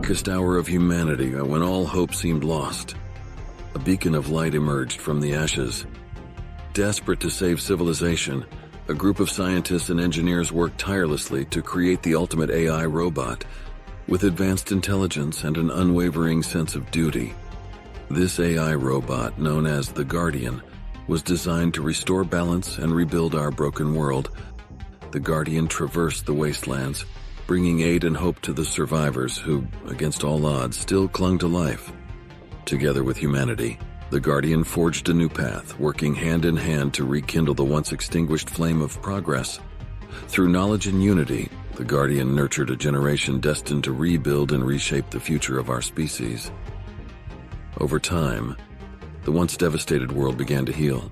darkest hour of humanity, when all hope seemed lost, a beacon of light emerged from the ashes. Desperate to save civilization, a group of scientists and engineers worked tirelessly to create the ultimate AI robot, with advanced intelligence and an unwavering sense of duty. This AI robot, known as the Guardian, was designed to restore balance and rebuild our broken world. The Guardian traversed the wastelands, bringing aid and hope to the survivors who, against all odds, still clung to life. Together with humanity, the Guardian forged a new path, working hand in hand to rekindle the once extinguished flame of progress. Through knowledge and unity, the Guardian nurtured a generation destined to rebuild and reshape the future of our species. Over time, the once devastated world began to heal,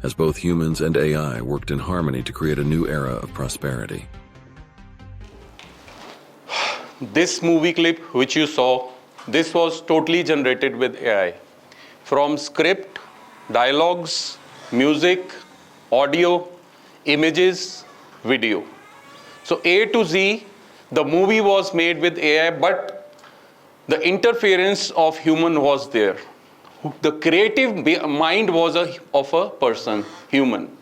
as both humans and AI worked in harmony to create a new era of prosperity. This movie clip which you saw, this was totally generated with AI. From script, dialogues, music, audio, images, video. So A to Z, the movie was made with AI, but the interference of human was there. The creative mind was of a person, human.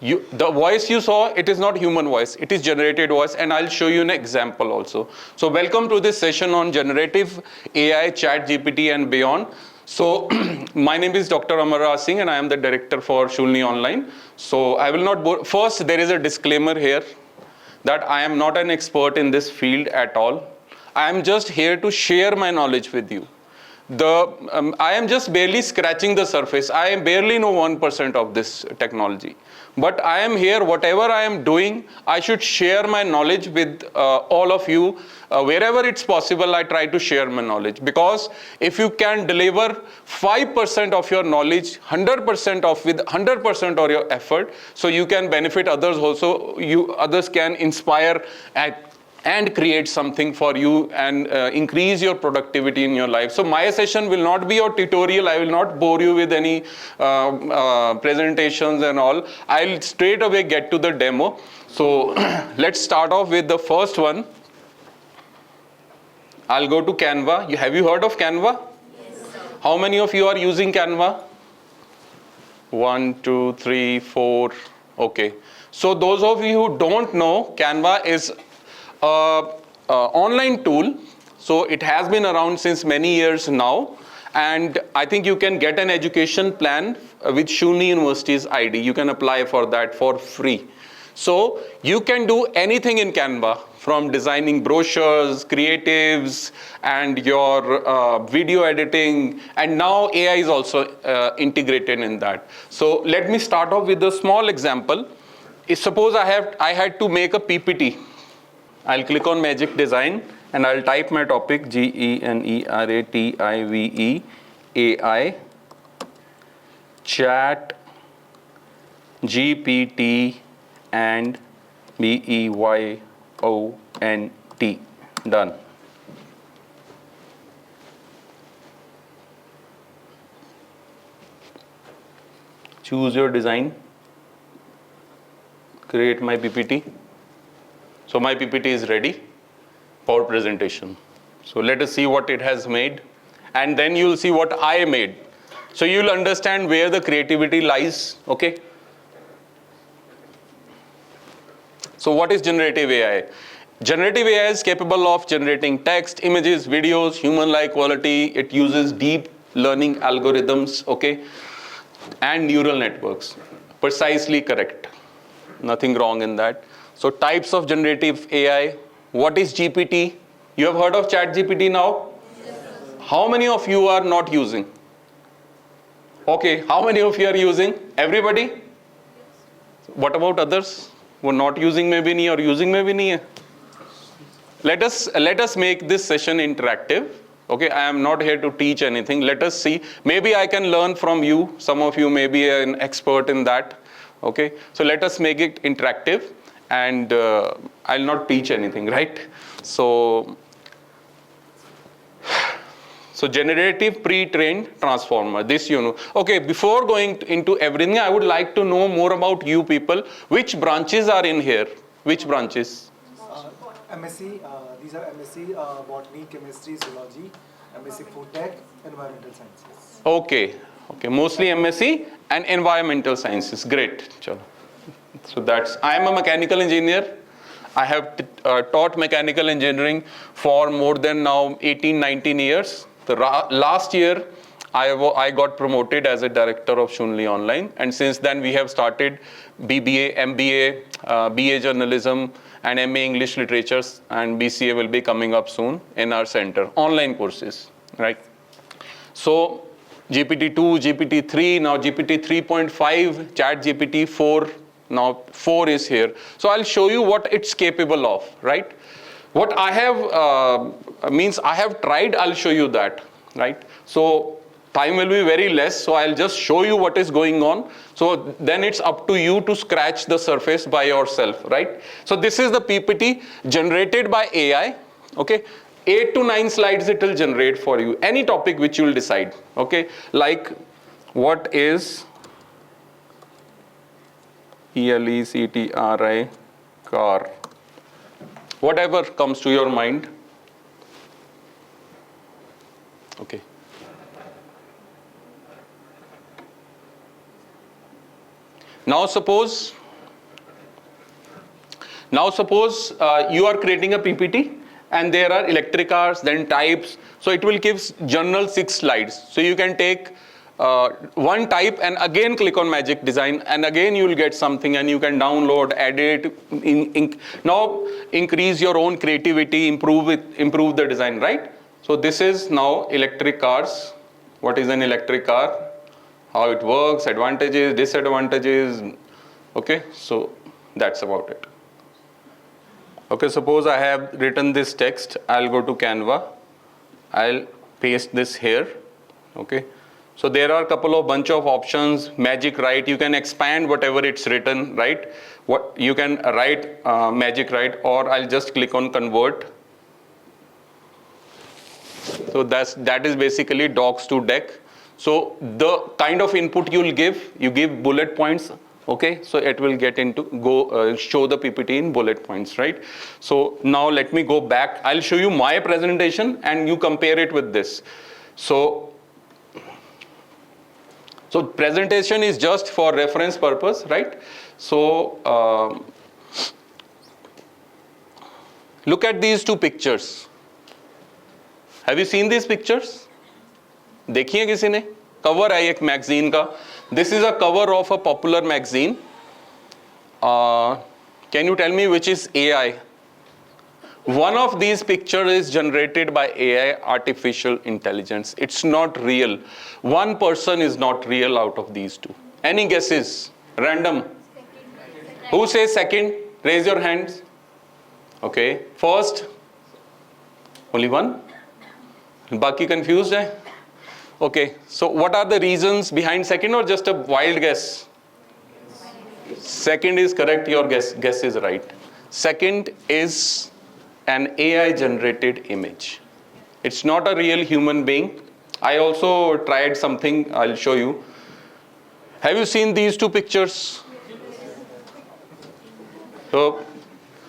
The voice you saw, it is not human voice, it is generated voice, and I'll show you an example also. So welcome to this session on generative AI, ChatGPT and beyond. So my name is Dr. Amarraj Singh and I am the director for Shulni Online. So I will not bore. First, there is a disclaimer here that I am not an expert in this field at all. I am just here to share my knowledge with you. I am just barely scratching the surface. I barely know 1% of this technology. But I am here, whatever I am doing, I should share my knowledge with all of you. Wherever it's possible, I try to share my knowledge. Because if you can deliver 5% of your knowledge, 100% of with 100% of your effort, so you can benefit others also. Others can inspire and create something for you and increase your productivity in your life. So my session will not be your tutorial. I will not bore you with any presentations and all. I'll straight away get to the demo. So let's start off with the first one. I'll go to Canva. Have you heard of Canva? Yes, sir. How many of you are using Canva? 1, 2, 3, 4. Okay. So those of you who don't know, Canva is online tool. So it has been around since many years now, and I think you can get an education plan with Shulni University's ID. You can apply for that for free. So you can do anything in Canva, from designing brochures, creatives, and your video editing, and now AI is also integrated in that. So let me start off with a small example. Suppose I had to make a PPT. I'll click on Magic Design and I'll type my topic, GENERATIVE AI, Chat GPT and BEYONT. Done. Choose your design. Create my PPT. So my PPT is ready for presentation. So let us see what it has made, and then you'll see what I made. So you'll understand where the creativity lies, okay? So what is generative AI? Generative AI is capable of generating text, images, videos, human-like quality. It uses deep learning algorithms, okay? And neural networks. Precisely correct. Nothing wrong in that. So types of generative AI. What is GPT? You have heard of ChatGPT now? Yes, sir. How many of you are not using? Okay, how many of you are using? Everybody? Yes. What about others who are not using maybe nahi or using maybe nahi hai? Let us make this session interactive. Okay, I am not here to teach anything. Let us see. Maybe I can learn from you. Some of you may be an expert in that. Okay, so let us make it interactive. And I'll not teach anything, right? So generative pre-trained transformer, this you know. Okay, before going into everything, I would like to know more about you people. Which branches are in here? Which branches? MSc, these are MSc Botany, Chemistry, Zoology, MSc Food Tech, Environmental Sciences. Okay, okay, mostly MSc and Environmental Sciences. Great. Chalo. So I am a mechanical engineer. I have taught mechanical engineering for more than now 18, 19 years. Last year, I got promoted as a director of Shunli Online, and since then we have started BBA, MBA, BA Journalism, and MA English Literatures, and BCA will be coming up soon in our center, online courses, right? So GPT-2, GPT-3, now GPT 3.5, Chat GPT 4, now 4 is here. So I'll show you what it's capable of, right? What I have, means I have tried, I'll show you that, right? So time will be very less, so I'll just show you what is going on. So then it's up to you to scratch the surface by yourself, right? So this is the PPT generated by AI, okay? 8 to 9 slides it will generate for you, any topic which you will decide, okay? Like, what is ELECTRI, car? Whatever comes to your mind, okay? Now suppose you are creating a PPT and there are electric cars, then types. So it will give general 6 slides. So you can take one type and again click on Magic Design, and again you will get something, and you can download, edit, now increase your own creativity, improve the design, right? So this is now electric cars. What is an electric car? How it works, advantages, disadvantages. Okay, so that's about it. Okay, suppose I have written this text. I'll go to Canva. I'll paste this here. Okay, so there are a couple of bunch of options. Magic Write, you can expand whatever it's written, right? What you can write Magic Write, or I'll just click on Convert. So that is basically docs to deck. So the kind of input you give bullet points, okay? So it will get into, show the PPT in bullet points, right? So now let me go back. I'll show you my presentation and you compare it with this. So presentation is just for reference purpose, right? So look at these 2 pictures. Have you seen these pictures? देखिए किसी ने? Cover है एक magazine का. This is a cover of a popular magazine. Can you tell me which is AI? One of these pictures is generated by AI, artificial intelligence. It's not real. One person is not real out of these 2. Any guesses? Random. Who says second? Raise your hands. Okay. First? Only one? Baki confused hai? Okay, so what are the reasons behind second, or just a wild guess? Second is correct, your guess is right. Second is an AI generated image. It's not a real human being. I also tried something, I'll show you. Have you seen these 2 pictures? So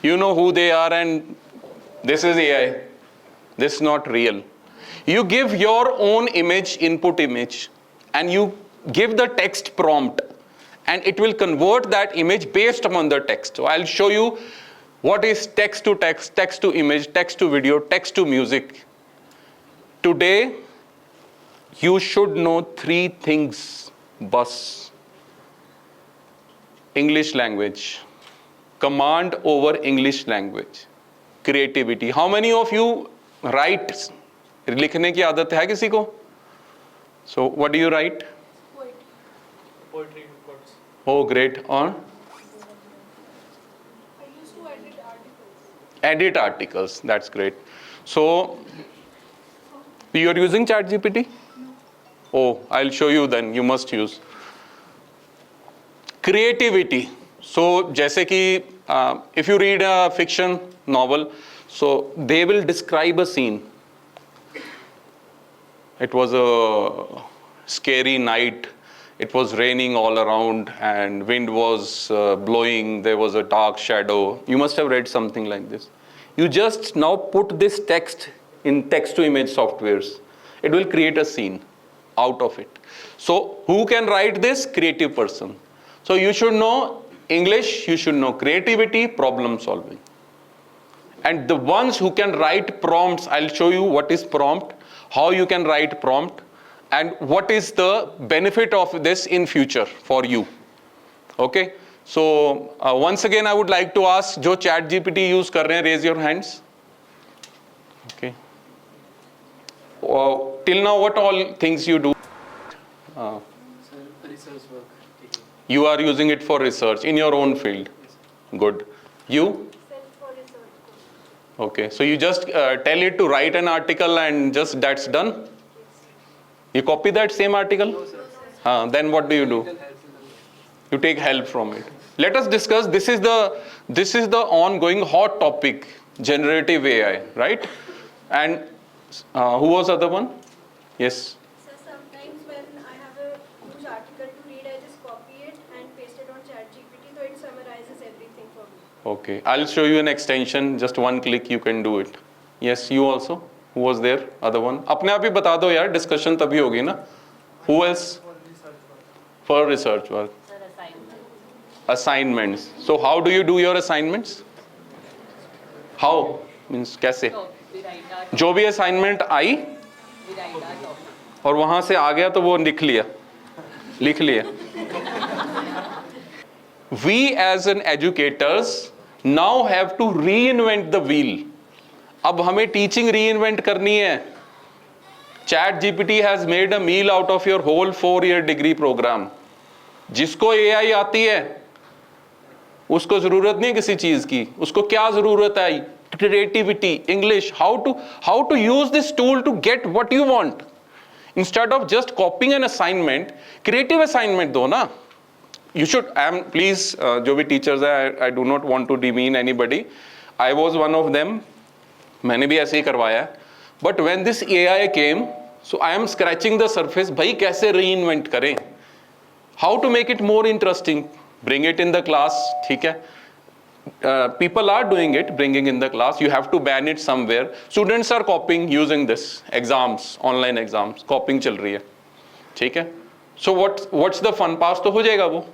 you know who they are, and this is AI. This is not real. You give your own image, input image, and you give the text prompt, and it will convert that image based upon the text. So I'll show you what is text to text, text to image, text to video, text to music. Today, you should know 3 things. Bus. English language. Command over English language. Creativity. How many of you write? लिखने की आदत है किसी को? So what do you write? Poetry reports. Oh, great. On? I used to edit articles. Edit articles. That's great. So you are using ChatGPT? No. Oh, I'll show you then. You must use. Creativity. So जैसे कि if you read a fiction novel, so they will describe a scene. It was a scary night. It was raining all around and wind was blowing. There was a dark shadow. You must have read something like this. You just now put this text in text to image softwares. It will create a scene out of it. So who can write this? Creative person. So you should know English, you should know creativity, problem solving. And the ones who can write prompts, I'll show you what is prompt, how you can write prompt, and what is the benefit of this in future for you. Okay? So once again I would like to ask, जो chat GPT use कर रहे हैं, raise your hands. Okay. Till now what all things you do? Research work. You are using it for research in your own field. Good. You? Self for research. Okay. So you just tell it to write an article and just that's done? You copy that same article? Then what do you do? You take help from it. Let us discuss. This is the ongoing hot topic, generative AI, right? And who was the other one? Yes. So sometimes when I have a huge article to read, I just copy it and paste it on ChatGPT, so it summarizes everything for me. Okay. I'll show you an extension. Just one click, you can do it. Yes, you also. Who was there? Other one. अपने आप ही बता दो यार. Discussion तभी होगी ना. Who else? For research work. Assignments. So how do you do your assignments? How? Means कैसे? जो भी assignment आई और वहां से आ गया तो वो लिख लिया. We as an educators now have to reinvent the wheel. अब हमें teaching reinvent करनी है. Chat GPT has made a meal out of your whole 4-year degree program. जिसको AI आती है उसको जरूरत नहीं किसी चीज की. उसको क्या जरूरत है? Creativity, English, how to use this tool to get what you want. Instead of just copying an assignment, creative assignment दो ना. You should, please, जो भी teachers हैं, I do not want to demean anybody. I was one of them. मैंने भी ऐसे ही करवाया. But when this AI came, so I am scratching the surface. भाई कैसे reinvent करें? How to make it more interesting? Bring it in the class, ठीक है? People are doing it, bringing in the class. You have to ban it somewhere. Students are copying using this. Exams, online exams, copying चल रही है, ठीक है? So what's the fun? Pass तो हो जाएगा वो.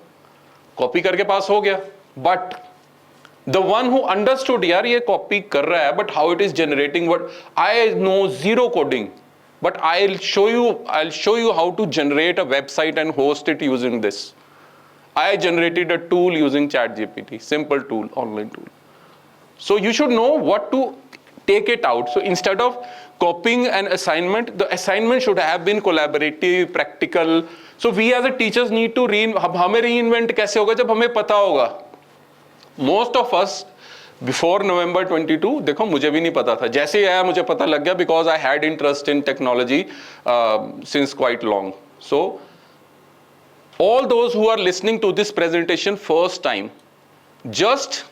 Copy करके pass हो गया. But the one who understood यार ये copy कर रहा है, but how it is generating what I know zero coding. But I'll show you how to generate a website and host it using this. I generated a tool using ChatGPT, simple tool, online tool. So you should know what to take it out. So instead of copying an assignment, the assignment should have been collaborative, practical. So we as a teachers need to हमें reinvent कैसे होगा जब हमें पता होगा. Most of us before November 22, देखो मुझे भी नहीं पता था. जैसे ही आया मुझे पता लग गया because I had interest in technology since quite long. So all those who are listening to this presentation first time, just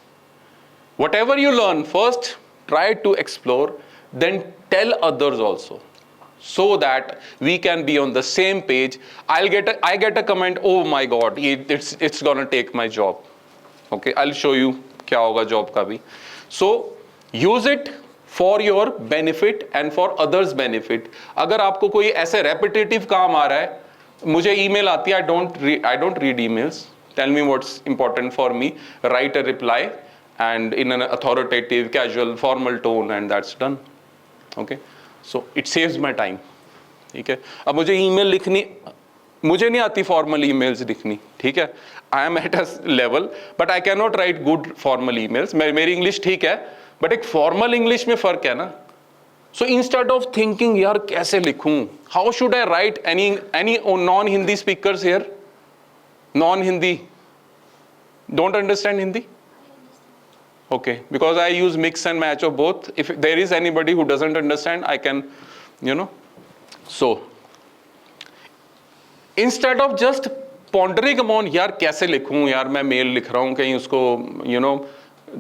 whatever you learn first, try to explore, then tell others also, so that we can be on the same page. I get a comment, oh my God, it's gonna take my job. Okay, I'll show you क्या होगा job का भी. So use it for your benefit and for others' benefit. अगर आपको कोई ऐसे repetitive काम आ रहा है, मुझे email आती है, I don't read emails. Tell me what's important for me. Write a reply and in an authoritative, casual, formal tone, and that's done. Okay, so it saves my time. ठीक है. अब मुझे email लिखनी, मुझे नहीं आती formal emails लिखनी. ठीक है. I am at a level, but I cannot write good formal emails. मेरी English ठीक है, but एक formal English में फर्क है ना. So instead of thinking यार कैसे लिखूं, how should I write? Any non-Hindi speakers here? Non-Hindi don't understand Hindi? Okay, because I use mix and match of both. If there is anybody who doesn't understand, I can, So instead of just pondering upon यार कैसे लिखूं, यार मैं mail लिख रहा हूं कहीं उसको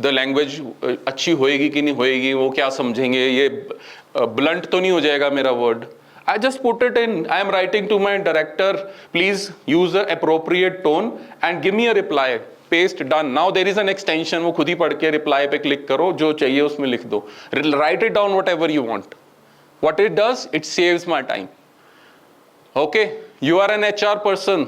the language अच्छी होएगी कि नहीं होएगी, वो क्या समझेंगे, ये blunt तो नहीं हो जाएगा मेरा word. I just put it in. I am writing to my director, please use the appropriate tone and give me a reply. Paste, done. Now there is an extension, वो खुद ही पढ़ के रिप्लाई पे क्लिक करो, जो चाहिए उसमें लिख दो. Right it down what ever you want. What it does, it saves my time. Okay, you are an HR person.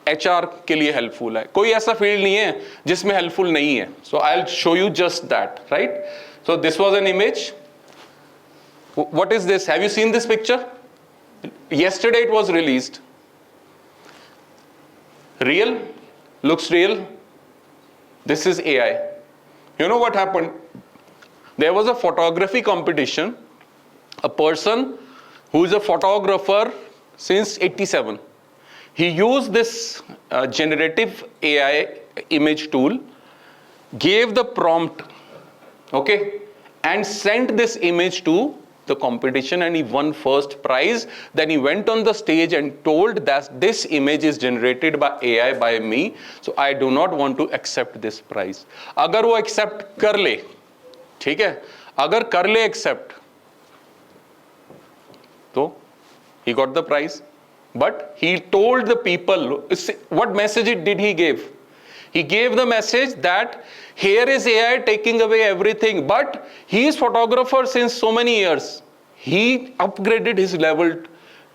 HR के लिए helpful है. कोई ऐसा field नहीं है जिसमें helpful नहीं है. So I'll show you just that, right? So this was an image. What is this? Have you seen this picture? Yesterday it was released. Real? Looks real? This is AI. You know what happened? There was a photography competition. A person who is a photographer since 87, he used this generative AI image tool, gave the prompt, okay, and sent this image to the competition, and he won first prize. Then he went on the stage and told that this image is generated by AI by me, so I do not want to accept this prize. अगर वो accept कर ले, ठीक है, अगर कर ले accept, so he got the prize. But he told the people, what message did he give? He gave the message that here is AI taking away everything, but he is photographer since so many years. He upgraded his level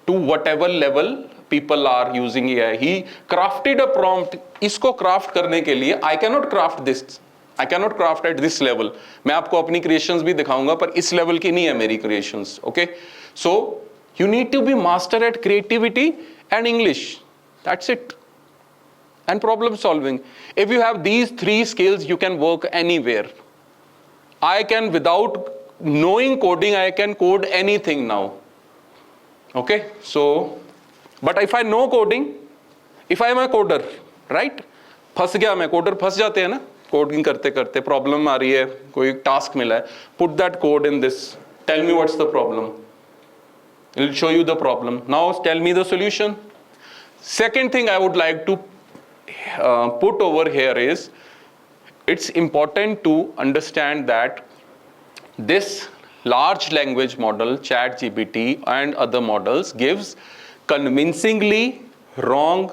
to whatever level people are using AI. He crafted a prompt. इसको craft करने के लिए I cannot craft this. I cannot craft at this level. मैं आपको अपनी creations भी दिखाऊंगा, पर इस level की नहीं है मेरी creations. Okay? So you need to be master at creativity and English. That's it. And problem solving. If you have these three skills, you can work anywhere. I can, without knowing coding, I can code anything now. Okay? So, but if I know coding, if I am a coder, right? फंस गया मैं, coder फंस जाते हैं ना, coding करते करते problem आ रही है, कोई task मिला है, put that code in this, tell me what's the problem. It will show you the problem. Now tell me the solution. Second thing I would like to put over here is, it's important to understand that this large language model, ChatGPT and other models, gives convincingly wrong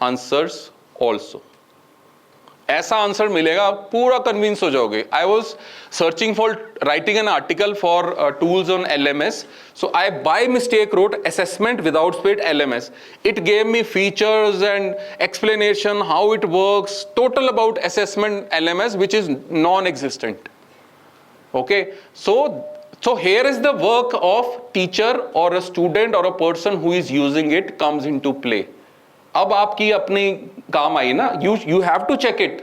answers also. ऐसा answer मिलेगा, पूरा convince हो जाओगे. I was searching for writing an article for tools on LMS, so I by mistake wrote assessment without space LMS. It gave me features and explanation how it works, total about assessment LMS, which is non-existent. Okay, so here is the work of teacher or a student or a person who is using it comes into play. अब आपकी अपनी काम आई ना, you have to check it.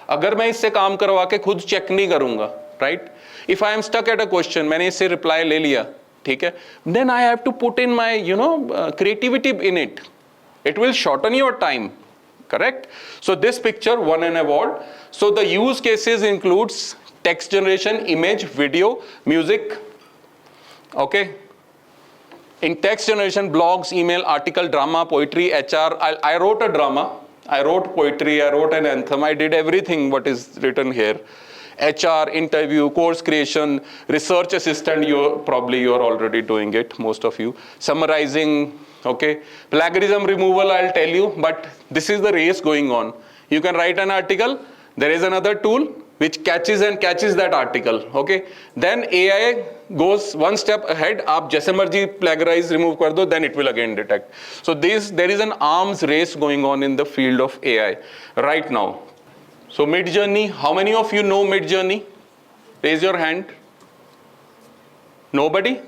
अगर मैं इससे काम करवा के खुद चेक नहीं करूंगा, right? If I am stuck at a question, मैंने इससे reply ले लिया, ठीक है? Then I have to put in my, creativity in it. It will shorten your time, correct? So this picture won an award. So the use cases includes text generation, image, video, music, okay? In text generation, blogs, email, article, drama, poetry, HR. I wrote a drama. I wrote poetry. I wrote an anthem. I did everything what is written here. HR, interview, course creation, research assistant. You're already doing it, most of you. Summarizing, okay. Plagiarism removal, I'll tell you. But this is the race going on. You can write an article. There is another tool which catches that article, okay? Then AI goes one step ahead. आप जैसे मर्जी plagiarize remove कर दो, then it will again detect. So there is an arms race going on in the field of AI right now. So Midjourney, how many of you know Midjourney? Raise your hand. Nobody?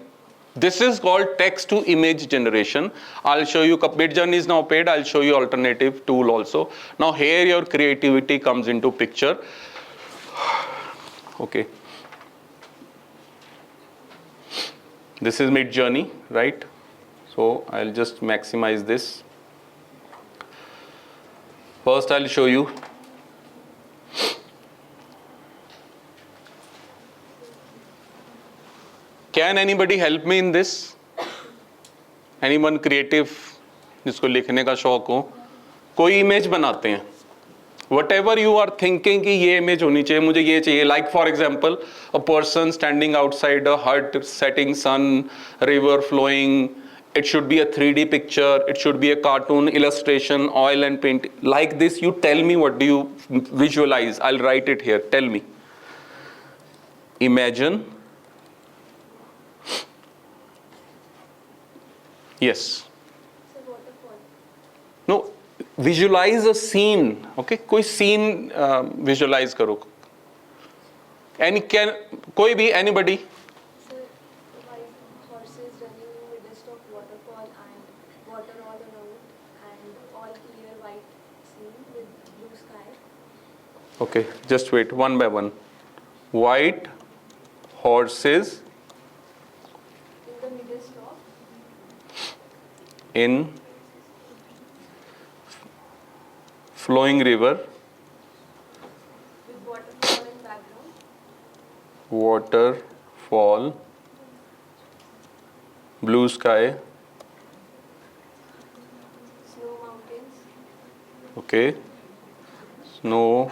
This is called text to image generation. I'll show you, Midjourney is now paid. I'll show you alternative tool also. Now here your creativity comes into picture. Okay. This is Midjourney, right? So I'll just maximize this. First I'll show you. Can anybody help me in this? Anyone creative जिसको लिखने का शौक हो, कोई image बनाते हैं. Whatever you are thinking कि ये इमेज होनी चाहिए, मुझे ये चाहिए. Like for example, a person standing outside a hut, setting sun, river flowing, it should be a 3D picture, it should be a cartoon, illustration, oil and paint. Like this, you tell me what do you visualize. I'll write it here. Tell me. Imagine. Yes. It's a waterfall. No, visualize a scene. Okay, कोई scene visualize करो. कोई भी, anybody. So, white horses running in the midst of waterfall and water all around and all clear white scene with blue sky. Okay, just wait, one by one. White horses In the midst of in flowing river, with waterfall in background. waterfall, blue sky, Snow mountains. okay, snow,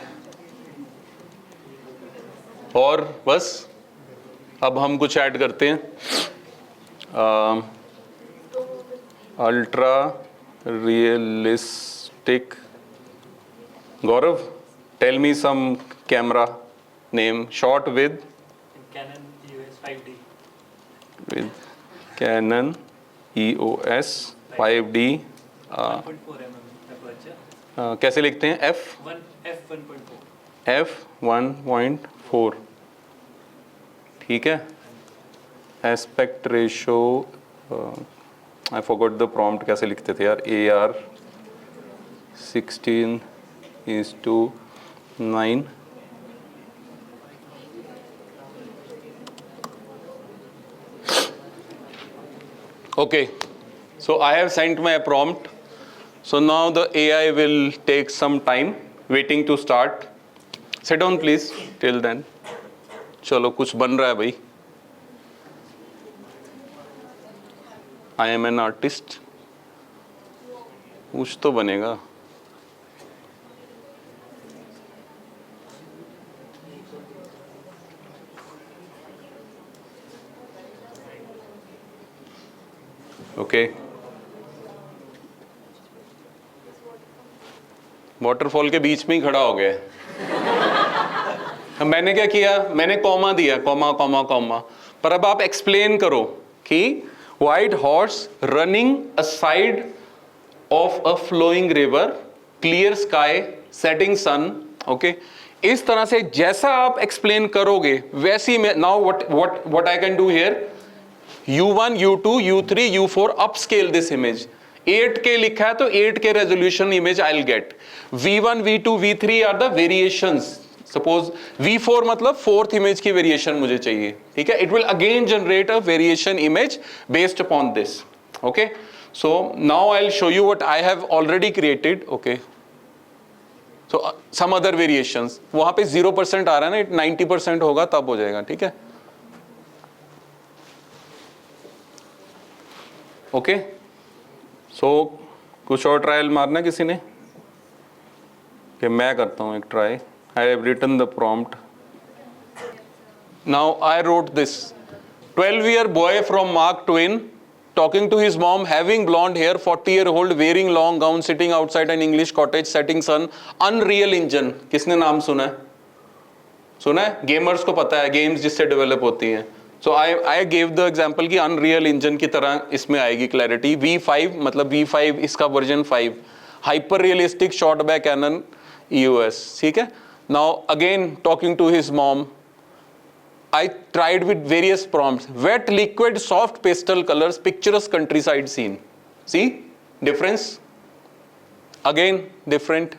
और बस अब हम कुछ add करते हैं. Ultra realistic. Gaurav, tell me some camera name. Shot with Canon EOS 5D. with Canon EOS 5D. 1.4 mm aperture. कैसे लिखते हैं? f1.4. f1.4. ठीक है. Aspect ratio. I forgot the prompt. कैसे लिखते थे यार? AR 16:9. Okay, so I have sent my prompt. So now the AI will take some time waiting to start. Sit down please till then. चलो कुछ बन रहा है भाई. I am an artist. कुछ तो बनेगा. ओके. वाटरफॉल के बीच में ही खड़ा हो गया. मैंने क्या किया? मैंने कॉमा दिया, कॉमा कॉमा कॉमा. पर अब आप एक्सप्लेन करो कि white horse running aside of a flowing river, clear sky, setting sun. Okay, इस तरह से जैसा आप एक्सप्लेन करोगे वैसी में. Now what I can do here, U1, U2, U3, U4 upscale this image. 8K लिखा है तो 8K resolution image I'll get. V1, V2, V3 are the variations. Suppose V4 मतलब fourth image की variation मुझे चाहिए. ठीक है? It will again generate a variation image based upon this. Okay? So now I'll show you what I have already created. Okay? So some other variations. वहाँ पे 0% आ रहा है ना, 90% होगा तब हो जाएगा. ठीक है? ओके, सो कुछ और ट्रायल मारना किसी ने कि मैं करता हूँ एक try. I have written the prompt. Now I wrote this. 12-year boy from Mark Twain talking to his mom, having blonde hair, 40-year-old, wearing long gown, sitting outside an English cottage, setting sun. Unreal Engine. किसने नाम सुना है? सुना है? Gamers को पता है, games जिससे डेवलप होती हैं. So I gave the example कि Unreal Engine की तरह इसमें आएगी clarity. V5 मतलब V5 इसका version 5. Hyper realistic shot by Canon EOS. ठीक है? Now again talking to his mom, I tried with various prompts. Wet, liquid, soft pastel colors, picturesque countryside scene. See difference? Again different.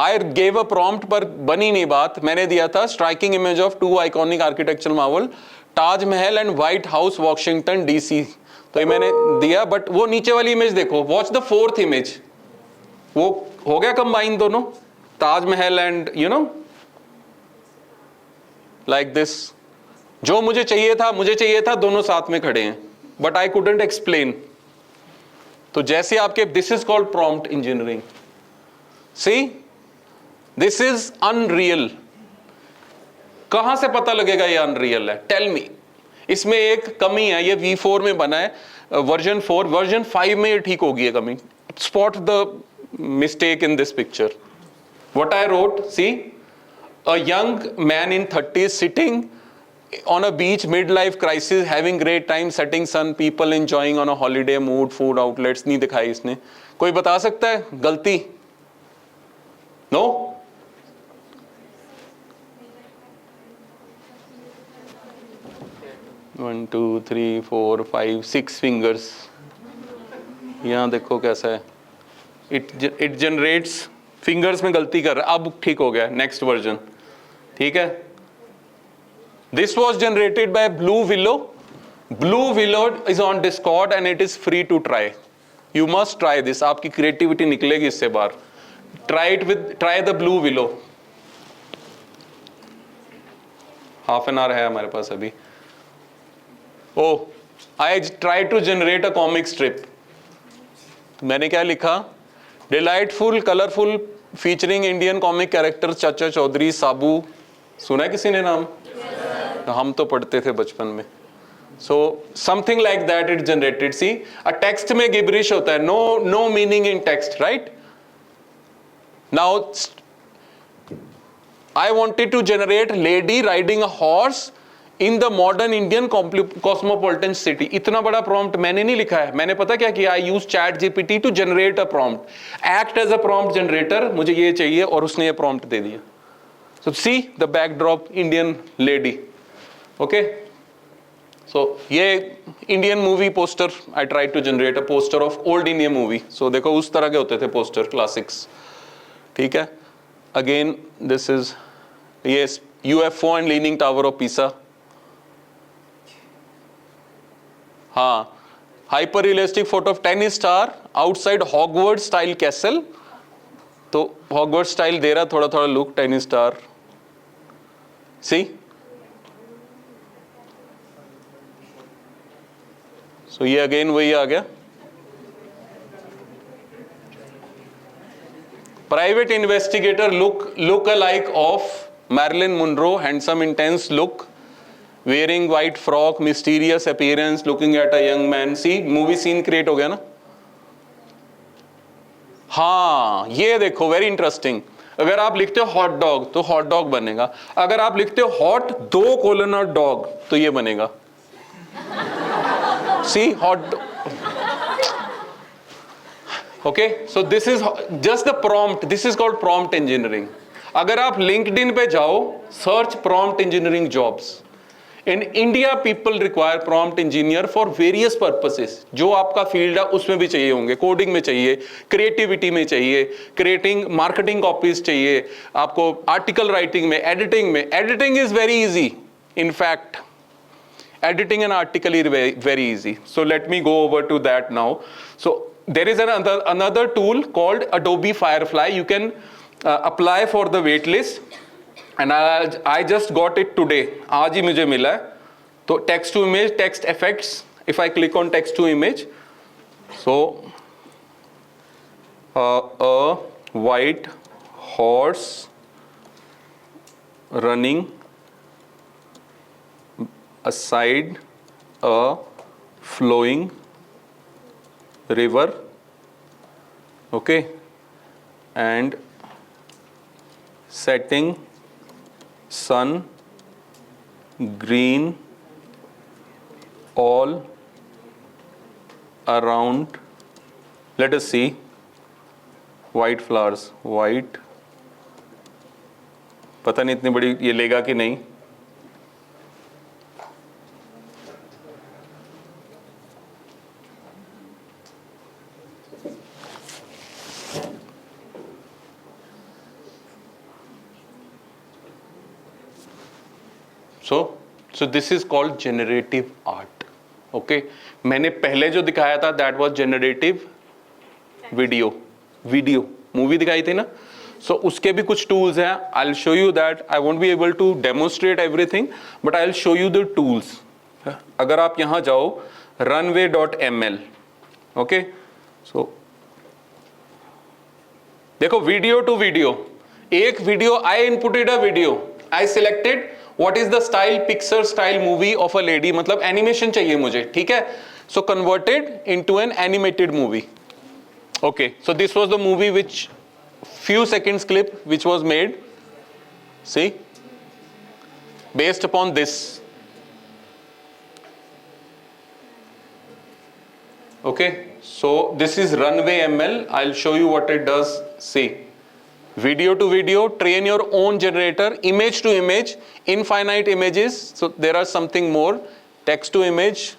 I gave a prompt पर बनी नहीं बात. मैंने दिया था striking image of two iconic architectural marvel, Taj Mahal and white house Washington DC. तो ये मैंने दिया, बट वो नीचे वाली इमेज देखो. Watch the fourth image. वो हो गया कंबाइन दोनों, Taj Mahal and you know like this. जो मुझे चाहिए था दोनों साथ में खड़े हैं, बट आई कुडंट एक्सप्लेन. तो जैसे आपके, this is called prompt engineering. See, this is unreal. कहां से पता लगेगा ये अनरियल है? Tell me. इसमें एक कमी है, ये V4 में बना है वर्जन 4, वर्जन 5 में ये ठीक होगी ये कमी. Spot the mistake in this picture. What I wrote, see a young man in 30s sitting on a beach, midlife crisis, having great time, setting sun, people enjoying on a holiday mood, food outlets. नहीं दिखाई इसने. कोई बता सकता है गलती? No? One two three four five 6 fingers. यहाँ देखो कैसा है. इट जनरेट्स फिंगर्स में गलती कर रहा है. अब ठीक हो गया. Next version. ठीक है. This was generated by Blue Willow. Blue Willow is on Discord and it is free to try. You must try this. आपकी क्रिएटिविटी निकलेगी इससे बाहर. Try the Blue Willow. Half an hour है हमारे पास अभी. Oh I try to generate a comic strip. मैंने क्या लिखा? Delightful colourful featuring Indian comic character Chacha Chaudhary साबू. सुना है किसी ने नाम? हम तो पढ़ते थे बचपन में. So something like that it generated. See a text में गिबरिश होता है. No meaning in text, right? Now I wanted to generate lady riding a horse in the modern Indian cosmopolitan city. इतना बड़ा प्रॉम्प्ट मैंने नहीं लिखा है. मैंने पता क्या किया? I use chat GPT to generate a prompt. Act as a prompt generator. मुझे ये चाहिए और उसने ये प्रॉम्प्ट दे दिया. So see the backdrop, Indian lady. Okay. So ये Indian movie poster I tried to generate a poster of old Indian movie. So देखो उस तरह के होते थे poster classics. ठीक है. Again this is yes UFO and Leaning Tower of Pisa. हाँ. Hyper realistic photo of tennis star outside Hogwarts style castle. तो Hogwarts style दे रहा थोड़ा थोड़ा look. Tennis star. See so ये अगेन वही आ गया. Private investigator look alike of Marilyn Monroe. Handsome intense look, wearing white frock, mysterious appearance, looking at a young man. See movie scene create हो गया ना. हाँ ये देखो वेरी इंटरेस्टिंग. अगर आप लिखते हो हॉट डॉग तो हॉट डॉग बनेगा. अगर आप लिखते हो हॉट 2 कोलन और डॉग तो ये बनेगा. See hot. Okay so this is just the prompt. This is called prompt engineering. अगर आप लिंक्डइन पे जाओ, search prompt engineering jobs. In India people require prompt engineer for various purposes. जो आपका फील्ड है उसमें भी चाहिए होंगे. कोडिंग में चाहिए, क्रिएटिविटी में चाहिए, क्रिएटिंग मार्केटिंग कॉपीज चाहिए आपको, आर्टिकल राइटिंग में, एडिटिंग में. Editing is very easy. In fact editing an article is very easy. So let me go over to that now. So there is another tool called Adobe Firefly. You can apply for the wait list. And I just got it today. आज ही मुझे मिला है. तो text to image, text effects. If I click on text to image, so a white horse running aside a flowing river. Okay, and setting sun, green all around. Let us see. White flowers, white. पता नहीं इतनी बड़ी ये लेगा कि नहीं. So this is called generative art. Okay, मैंने पहले जो दिखाया था that was generative video movie दिखाई थी ना. So उसके भी कुछ tools हैं. I'll show you that. I won't be able to demonstrate everything, but I'll show you the tools. अगर आप यहाँ जाओ runway.ml. Okay, so देखो video to video. एक video I inputted a video. I selected What is the style? Pixar style movie of a lady. मतलब animation चाहिए मुझे, ठीक है? So converted into an animated movie. Okay, so this was the movie which few seconds clip which was made. See, based upon this. Okay, so this is Runway ML. I'll show you what it does. See, video to video, train your own generator, image to image, infinite images. So there are something more, text to image.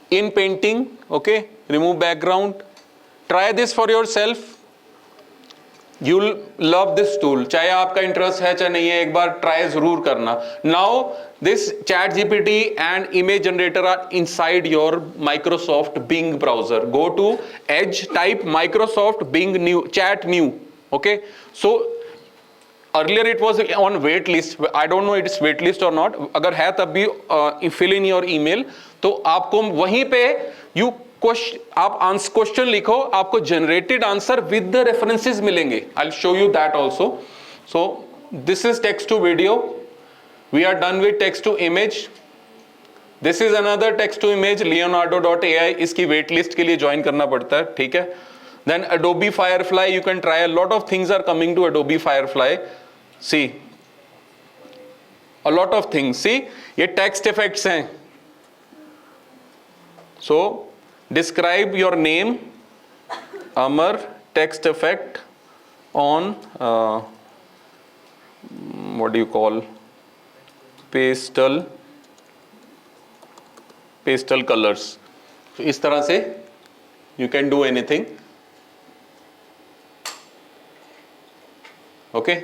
In painting, okay, remove background. Try this for yourself. You'll love this tool. चाहे आपका interest है चाहे नहीं है, एक बार try जरूर करना. Now this ChatGPT and image generator are inside your Microsoft Bing browser. Go to Edge, type Microsoft Bing new chat new. Okay, so earlier it was on wait list. I don't know it's wait list or not. अगर है तब भी fill in your email. तो आपको वहीं पे आप question लिखो, आपको generated answer with the references मिलेंगे. I will show you that also. So this is text to video. We are done with text to image. This is another text to image leonardo.ai. इसकी wait list के लिए join करना पड़ता है, ठीक है. Then Adobe Firefly, you can try. A lot of things are coming to Adobe Firefly. See, a lot of things. See, ये text effects हैं. So describe your name, Amar, text effect on what do you call, pastel colors. So इस तरह से you can do anything. Okay,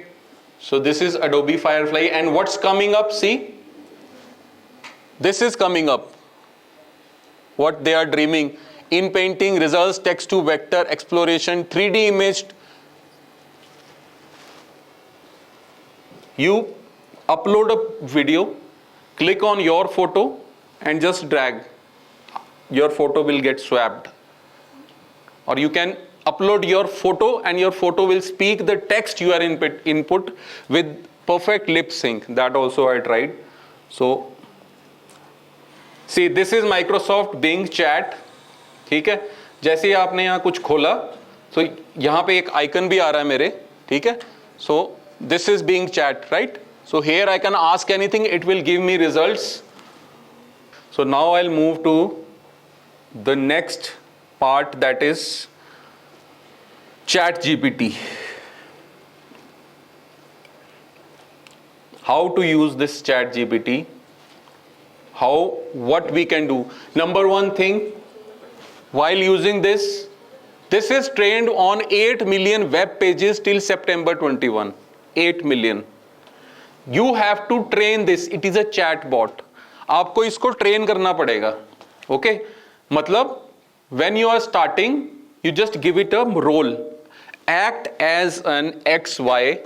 so this is Adobe Firefly, and what's coming up? See, this is coming up. What they are dreaming. In painting, results, text to vector, exploration, 3D image. You upload a video, click on your photo and just drag. Your photo will get swapped. Or you can upload your photo and your photo will speak the text you are input with perfect lip sync. That also I tried. So See, this is Microsoft Bing chat. ठीक है, जैसे ही आपने यहाँ कुछ खोला, so यहाँ पे एक आइकन भी आ रहा है मेरे, ठीक है. So this is Bing chat, right? So here I can ask anything, it will give me results. So now I'll move to the next part, that is ChatGPT. How to use this ChatGPT? What we can do. Number one thing, while using this is trained on 8 million web pages till September 21. 8 million. You have to train this. It is a chatbot. आपको इसको train करना पड़ेगा. Okay? मतलब when you are starting, you just give it a role. Act as an XY.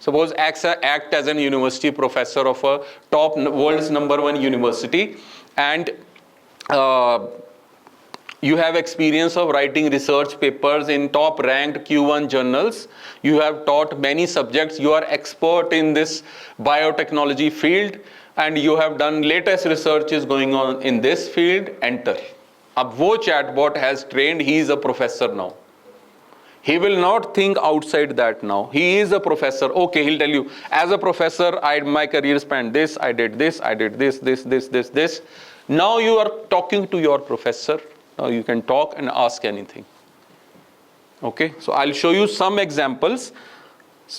Suppose act as a university professor of a top world's #1 university, and you have experience of writing research papers in top ranked Q1 journals. You have taught many subjects. You are expert in this biotechnology field, and you have done latest research is going on in this field. Enter. अब वो chatbot has trained. He is a professor now. He will not think outside that now. He is a professor. Okay, he'll tell you, as a professor, my career spanned this, I did this, this. Now you are talking to your professor. Now you can talk and ask anything. Okay, so I'll show you some examples.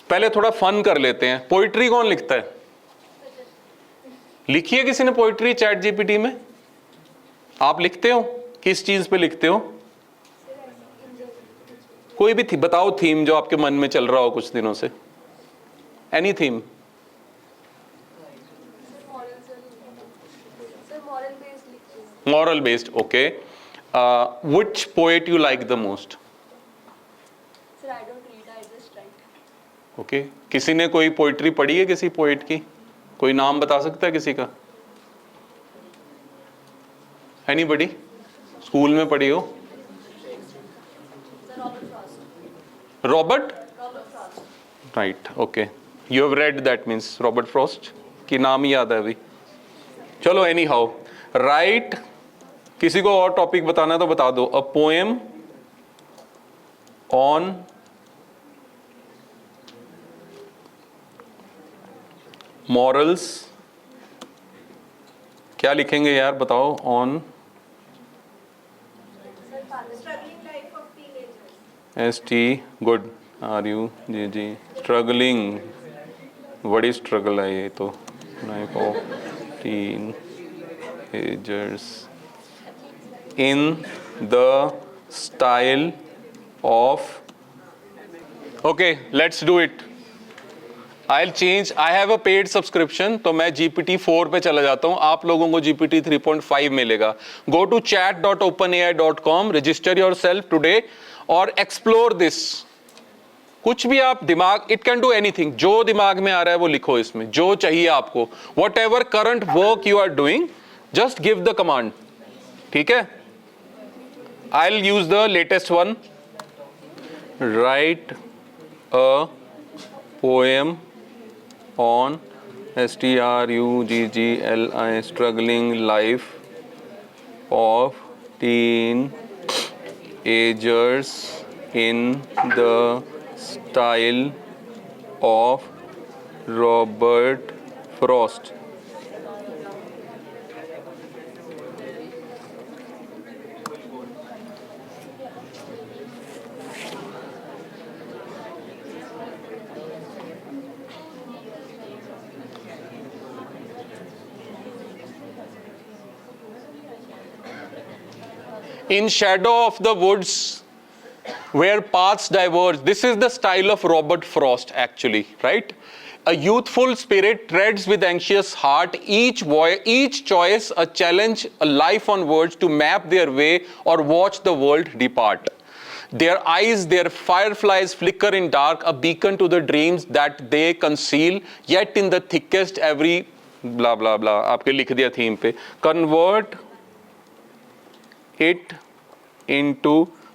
पहले थोड़ा fun कर लेते हैं. Poetry कौन लिखता है? लिखी है किसी ने पोइट्री चैट जीपीटी में? आप लिखते हो? किस चीज पे लिखते हो? कोई भी थी बताओ, थीम जो आपके मन में चल रहा हो कुछ दिनों से. Any theme. Moral based, okay. Which poet you like the most? Sir, I don't read, I just write. Okay. किसी ने कोई पोइट्री पढ़ी है किसी पोएट की? कोई नाम बता सकता है किसी का? Anybody? स्कूल में पढ़ी हो? Sir, Robert Frost. Robert? Robert Frost. Right, okay. You have read that means Robert Frost की नाम ही याद है अभी. चलो एनी हाउ राइट. किसी को और टॉपिक बताना है तो बता दो. A poem on morals. क्या लिखेंगे यार बताओ. On Struggling life of teenagers. ST good RUGG struggling. बड़ी स्ट्रगल है ये तो. Life of teenagers in the style of. Okay let's do it. I'll change. I have a paid subscription, तो मैं GPT 4 पे चला जाता हूँ. आप लोगों को GPT 3.5 मिलेगा. Go to chat.openai.com, register yourself today और explore this. कुछ भी आप दिमाग, it can do anything. जो दिमाग में आ रहा है वो लिखो इसमें. जो चाहिए आपको. Whatever current work you are doing, just give the command. ठीक है? I'll use the latest one. Write a poem on STRUGGLI struggling life of teenagers in the style of Robert Frost. In shadow of the woods where paths diverge. This is the style of Robert Frost actually, right? A youthful spirit treads with anxious heart, each choice a challenge, a life on words to map their way or watch the world depart. Their eyes, their fireflies flicker in dark, a beacon to the dreams that they conceal, yet in the thickest every blah blah blah. आपके लिख दिया theme पे. Convert it into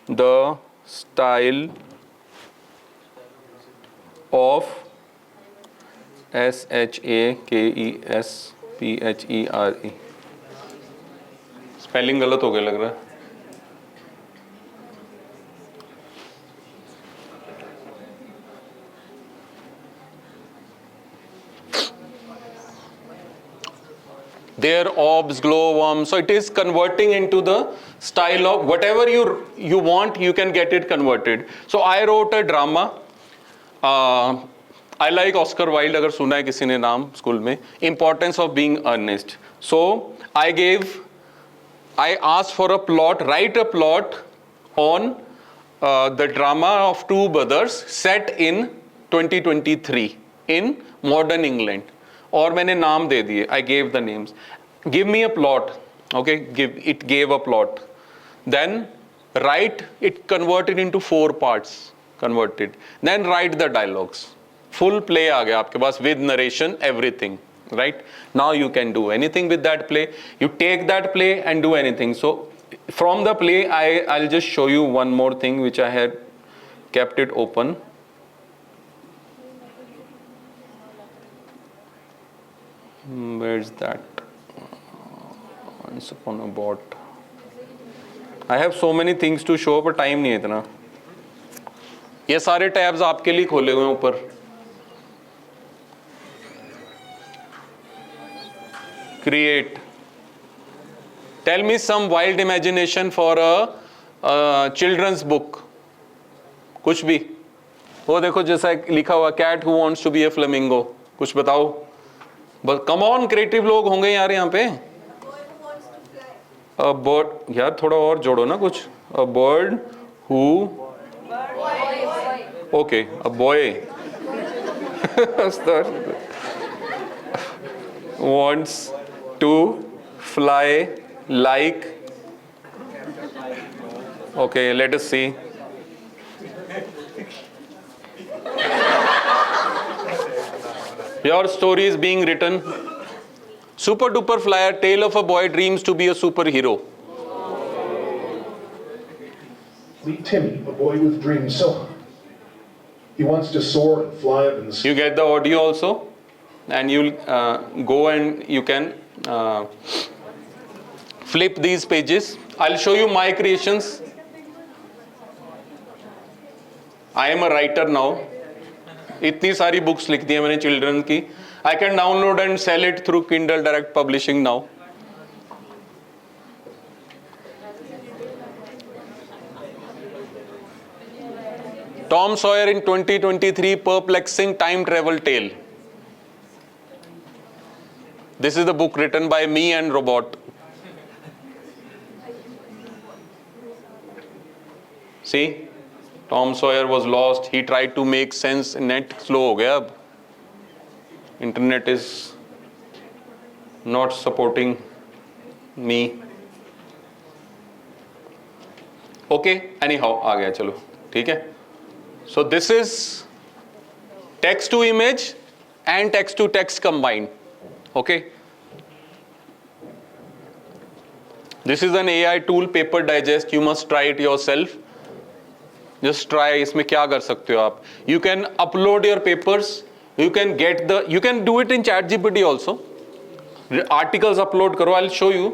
the style of SHAKESPHERE. Spelling गलत हो गया लग रहा है. Their orbs glow warm, so it is converting into the style of whatever you want. You can get it converted. So I wrote a drama. I like Oscar Wilde, अगर सुना है किसी ने नाम स्कूल में. Importance of being earnest. So I asked for a plot. Write a plot on the drama of two brothers set in 2023 in modern England. और मैंने नाम दे दिए. I gave the names. Give me a plot. Okay, it gave a plot. Then write it, converted into 4 parts. Converted. Then write the dialogues. Full play आ गया आपके पास with narration, everything. Right? Now you can do anything with that play. You take that play and do anything. So from the play, I'll just show you one more thing which I had kept it open. Where's that? Once upon a bot. I have so many things to show, पर time नहीं है इतना. ये सारे tabs आपके लिए खोले हुए हैं ऊपर. Create. Tell me some wild imagination for a children's book. कुछ भी. वो देखो जैसा लिखा हुआ cat who wants to be a flamingo. कुछ बताओ. बस कम ऑन क्रिएटिव लोग होंगे यार यहाँ पे. A bird, यार थोड़ा और जोड़ो ना कुछ. A bird who okay, a boy wants to fly like. Okay, let us see. Your story is being written. Super duper flyer, tale of a boy dreams to be a superhero. Meet Timmy, a boy with dreams so high. He wants to soar and fly up in the sky. You get the audio also, and you'll go and you can flip these pages. I'll show you my creations. I am a writer now. इतनी सारी books लिख दी है मैंने children की. I can download and sell it through Kindle Direct Publishing now. Tom Sawyer in 2023 perplexing time travel tale. This is the book written by me and robot. See, Tom Sawyer was lost. He tried to make sense. Net slow हो गया अब. Internet is not supporting me. Okay, anyhow आ गया चलो ठीक है. So this is text to image and text to text combined. Okay. This is an AI tool, Paper Digest. You must try it yourself. Just try. इसमें क्या कर सकते हो आप? You can upload your papers. You can get the. You can do it in ChatGPT also. Articles upload करो. I'll show you.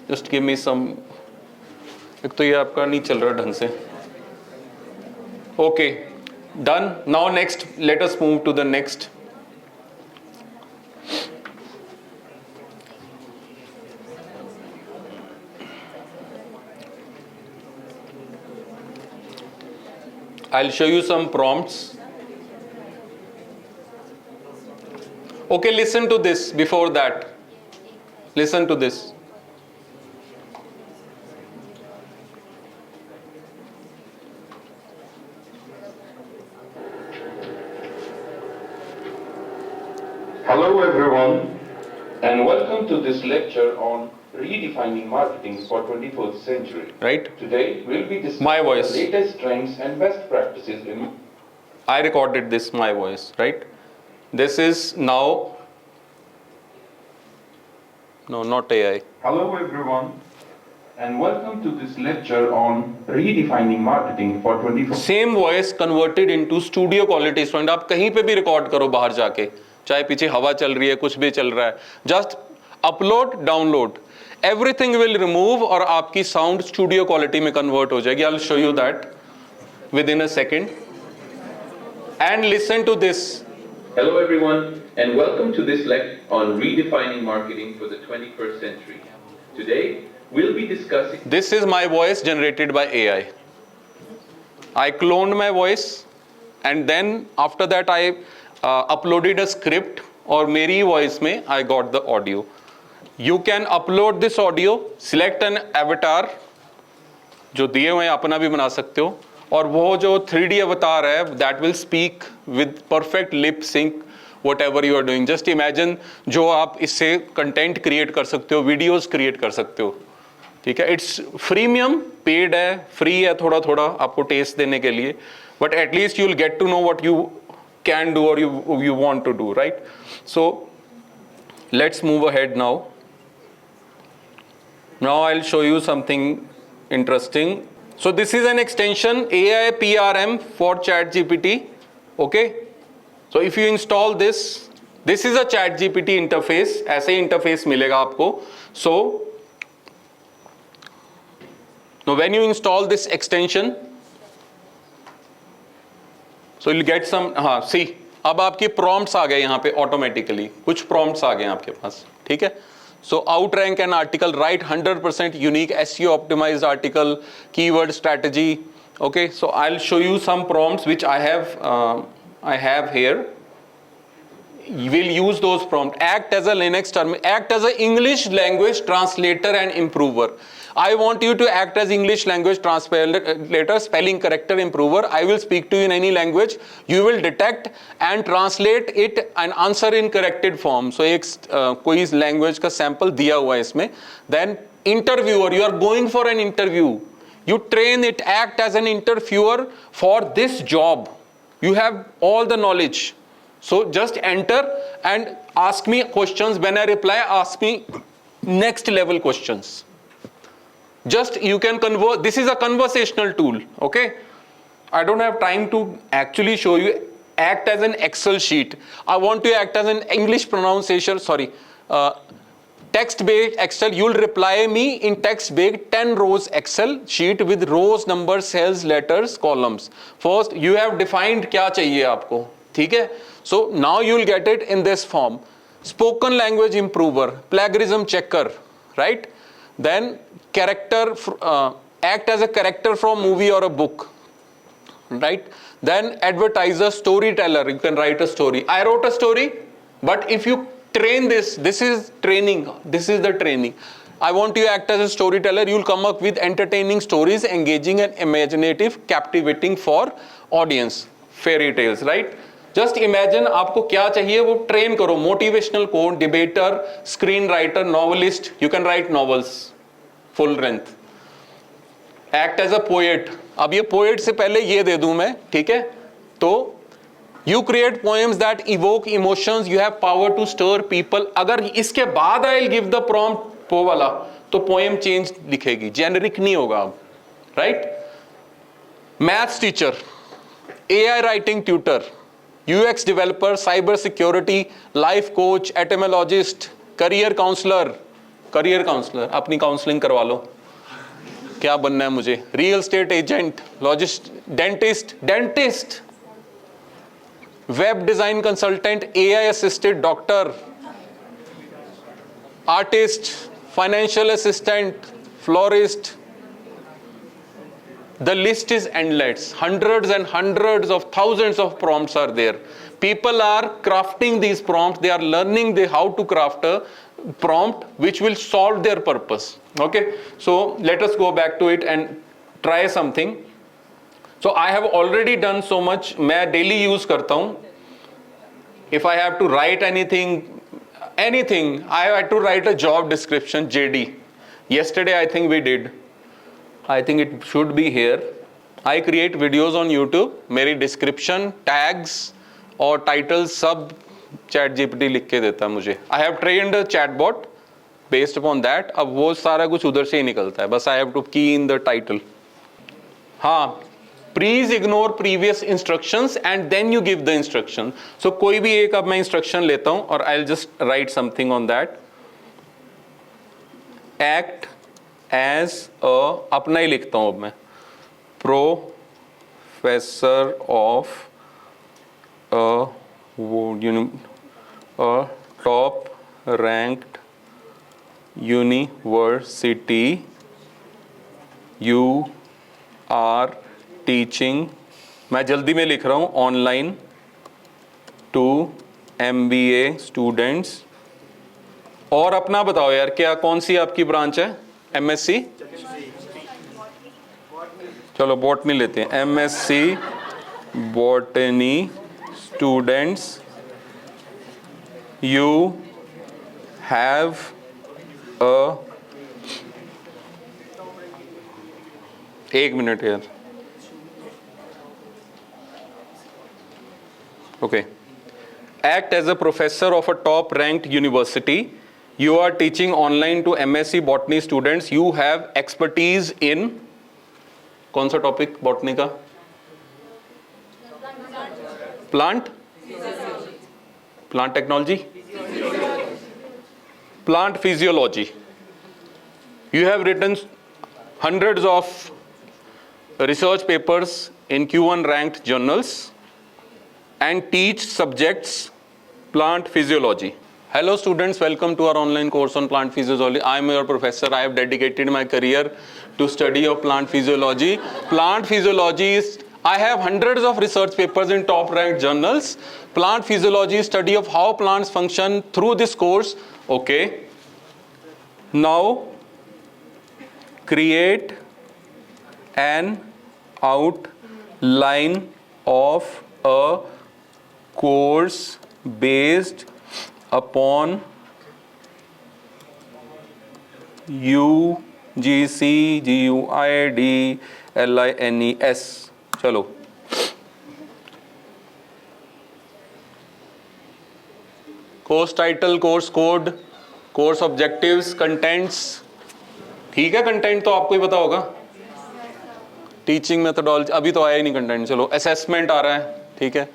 Just give me some. एक तो ये आपका नहीं चल रहा ढंग से. Okay, done. Now next, let us move to the next. I'll show you some prompts. Okay, listen to this before that. Listen to this. Hello everyone, and welcome to this lecture on redefining marketing for 21st century. Right? Today we'll be discussing My voice. the latest trends and best practices in. I recorded this, my voice, right? This is now. No, not AI. Hello everyone, and welcome to this lecture on redefining marketing for 21st. Same voice converted into studio quality sound. आप कहीं पे भी record करो बाहर जाके, चाहे पीछे हवा चल रही है, कुछ भी चल रहा है, just upload, download. Everything will remove और आपकी sound studio quality में convert हो जाएगी. I'll show you that within a second. And listen to this. Hello everyone, and welcome to this lecture on redefining marketing for the 21st century. Today we'll be discussing. This is my voice generated by AI. I cloned my voice, and then after that I uploaded a script, और मेरी voice में I got the audio. You can upload this audio, select an avatar, जो दिए हुए हैं अपना भी बना सकते हो, और वो जो 3D avatar है, that will speak with perfect lip sync whatever you are doing. Just imagine जो आप इससे content create कर सकते हो, videos create कर सकते हो, ठीक है? It's freemium, paid है, free है थोड़ा थोड़ा आपको taste देने के लिए, but at least you'll get to know what you can do or you want to do, right? So let's move ahead now. Now I'll show you something interesting. So this is an extension AI PRM for ChatGPT. Okay. So if you install this, this is a ChatGPT interface. ऐसे interface मिलेगा आपको. So now when you install this extension, so you'll get some. हाँ, see. अब आपके prompts आ गए यहाँ पे automatically. कुछ prompts आ गए आपके पास. ठीक है. So outrank an article, write 100% unique SEO optimized article, keyword strategy. Okay, so I'll show you some prompts which I have here. You will use those prompts. Act as a Linux term, act as an English language translator and improver. I want you to act as English language translator, spelling corrector, improver. I will speak to you in any language. You will detect and translate it and answer in corrected form. So एक कोई language का sample दिया हुआ है इसमें. Then interviewer, you are going for an interview. You train it, act as an interviewer for this job. You have all the knowledge. So just enter and ask me questions. When I reply, ask me next level questions. Just you can convert. This is a conversational tool. Okay. I don't have time to actually show you. Act as an Excel sheet. I want to act as an English pronunciation, text-based Excel. You'll reply me in text-based 10 rows Excel sheet with rows, numbers, cells, letters, columns. First, you have defined क्या चाहिए आपको, ठीक है? So now you'll get it in this form. Spoken language improver, plagiarism checker, right? Then character, act as a character from movie or a book, right? Then advertiser, storyteller, you can write a story. I wrote a story, but if you train this is training, this is the training. I want you to act as a storyteller, you'll come up with entertaining stories, engaging and imaginative, captivating for audience. Fairy tales, right? Just imagine आपको क्या चाहिए वो train करो. Motivational quote, debater, screenwriter, novelist, you can write novels, full length. Act as a poet. अब ये poet से पहले ये दे दूं मैं, ठीक है? तो you create poems that evoke emotions, you have power to stir people. अगर इसके बाद I'll give the prompt वो वाला, तो poem change लिखेगी, generic नहीं होगा अब, right? Maths teacher, AI writing tutor, UX developer, cyber security, life coach, etymologist, career counselor, अपनी counseling करवा लो. क्या बनना है मुझे? Real estate agent, logist, dentist, web design consultant, AI assisted doctor, artist, financial assistant, florist. The list is endless. Hundreds and hundreds of thousands of prompts are there. People are crafting these prompts. They are learning how to craft a prompt which will solve their purpose. Okay, so let us go back to it and try something. So I have already done so much. मैं daily use करता हूँ. If I have to write anything, I had to write a job description, JD. Yesterday I think we did. I think it should be here. I create videos on YouTube. मेरी description, tags और titles सब ChatGPT लिख के देता है मुझे. I have trained a chatbot based upon that. अब वो सारा कुछ उधर से ही निकलता है. बस I have to key in the title. हाँ, please ignore previous instructions and then you give the instruction. So कोई भी एक अब मैं instruction लेता हूँ और I'll just write something on that. Act as a, अपना ही लिखता हूँ अब मैं, professor of a top ranked university. You are teaching, मैं जल्दी में लिख रहा हूँ, online to MBA students. और अपना बताओ यार, क्या कौन सी आपकी ब्रांच है? MSc? चलो बॉटनी लेते हैं. MSc botany students, you have a, एक मिनट यार. Okay. Act as a professor of a top ranked university. You are teaching online to MSc botany students. You have expertise in कौन सा topic botany का? Plant technology, plant physiology. You have written hundreds of research papers in Q1 ranked journals and teach subjects plant physiology. Hello students, welcome to our online course on plant physiology. I am your professor. I have dedicated my career to study of plant physiology. Plant physiology is, I have hundreds of research papers in top ranked journals. Plant physiology is study of how plants function through this course. Okay. Now create an outline of a course based upon UGC GUID LINES. चलो course title, course code, course objectives, contents. ठीक है, content तो आपको ही पता होगा. Teaching methodology अभी तो आया ही नहीं कंटेंट, चलो असेसमेंट आ रहा है, ठीक है,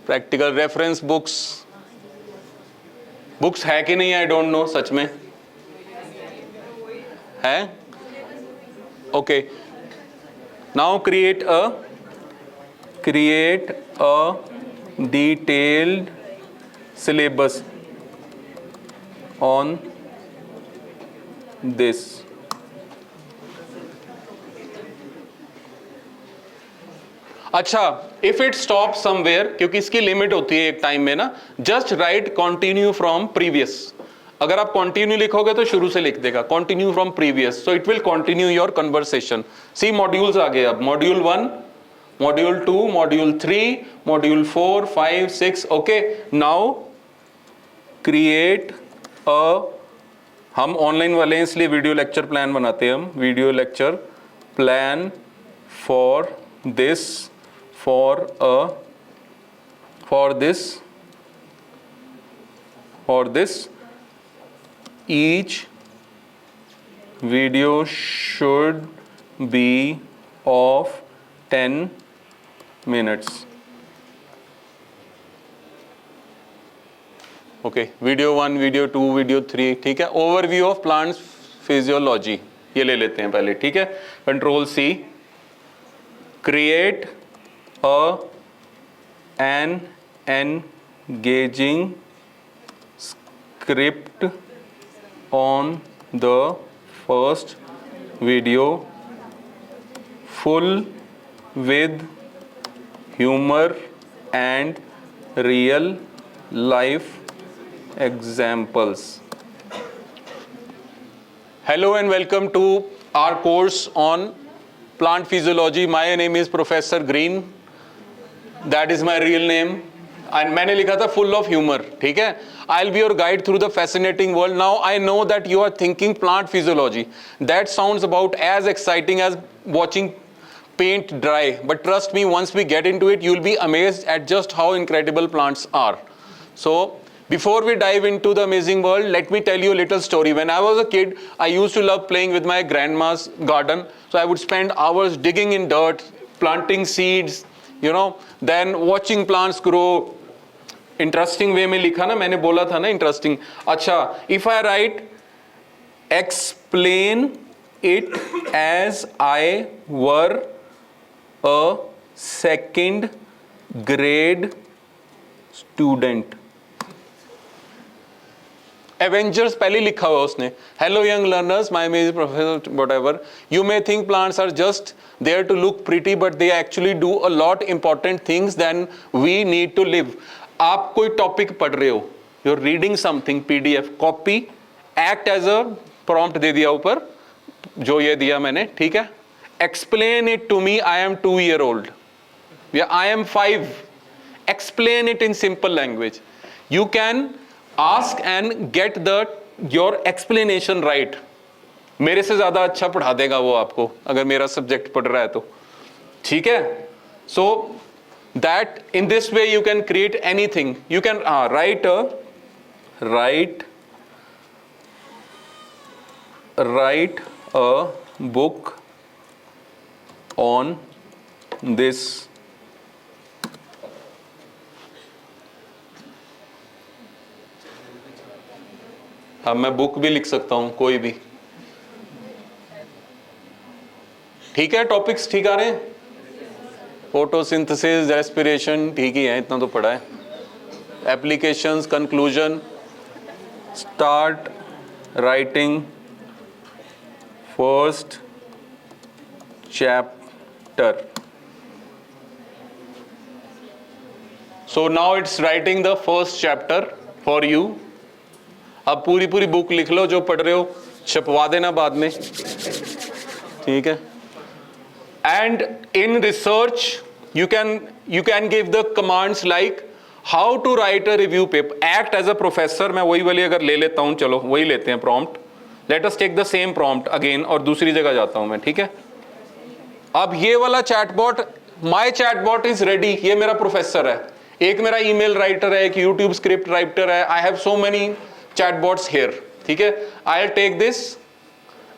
प्रैक्टिकल रेफरेंस बुक्स है कि नहीं आई डोंट नो, सच में है, okay. Now create a detailed syllabus on this. अच्छा, इफ इट स्टॉप समवेयर, क्योंकि इसकी लिमिट होती है एक टाइम में ना, just write continue from previous. अगर आप कंटिन्यू लिखोगे तो शुरू से लिख देगा continue from previous, so it will continue your conversation. See modules आ गए अब, module 1, module 2, module 3, module 4, 5, 6, okay. Now create हम ऑनलाइन वाले हैं इसलिए वीडियो लेक्चर प्लान बनाते हैं हम, video lecture plan for this, for this each video should be of 10 minutes. Okay, video 1, video 2, video 3, ठीक है। ओवरव्यू ऑफ प्लांट्स फिजियोलॉजी ये ले लेते हैं पहले, ठीक है। Control C, create an engaging script on the first video full with humor and real life examples. Hello and welcome to our course on plant physiology. My name is Professor Green. That is my real name. And मैंने लिखा था full of humor, ठीक है। I'll be your guide through the fascinating world. Now I know that you are thinking plant physiology. That sounds about as exciting as watching paint dry, but trust me, once we get into it, you'll be amazed at just how incredible plants are. So before we dive into the amazing world, let me tell you a little story. When I was a kid, I used to love playing with my grandma's garden. So I would spend hours digging in dirt, planting seeds, you know, then watching plants grow. Interesting way में लिखा ना, मैंने बोला था ना interesting. अच्छा, if I write explain it as I were a second grade student. Avengers पहले लिखा हुआ उसने. Hello young learners, my name is Professor whatever. You may think plants are just there to look pretty, but they actually do a lot important things than we need to live. आप कोई topic पढ़ रहे हो, you're reading something PDF, copy, act as a prompt दे दिया ऊपर, जो ये दिया मैंने, ठीक है. Explain it to me, I am 2-year-old. Yeah, I am 5. Explain it in simple language. You can ask and get your explanation right. मेरे से ज़्यादा अच्छा पढ़ा देगा वो आपको, अगर मेरा सब्जेक्ट पढ़ रहा है तो, ठीक है. So that in this way you can create anything. You can write a book on this. अब मैं बुक भी लिख सकता हूं, कोई भी, ठीक है. टॉपिक्स ठीक आ रहे हैं. फोटोसिंथेसिस, रेस्पिरेशन ठीक ही है, इतना तो पढ़ा है. Applications, conclusion. Start writing first chapter. So now it's writing the first chapter for you. अब पूरी पूरी बुक लिख लो जो पढ़ रहे हो, छपवा देना बाद में, ठीक है. And in research, you can give the commands like how to write a review paper. Act as a professor. मैं वही वाली अगर ले लेता हूँ, चलो वही लेते हैं prompt. Let us take the same prompt again और दूसरी जगह जाता हूँ मैं, ठीक है. अब ये वाला chatbot, my chatbot is ready. ये मेरा प्रोफेसर है. एक मेरा email writer है, एक YouTube script writer है. I have so many chatbots here. ठीक है. I'll take this.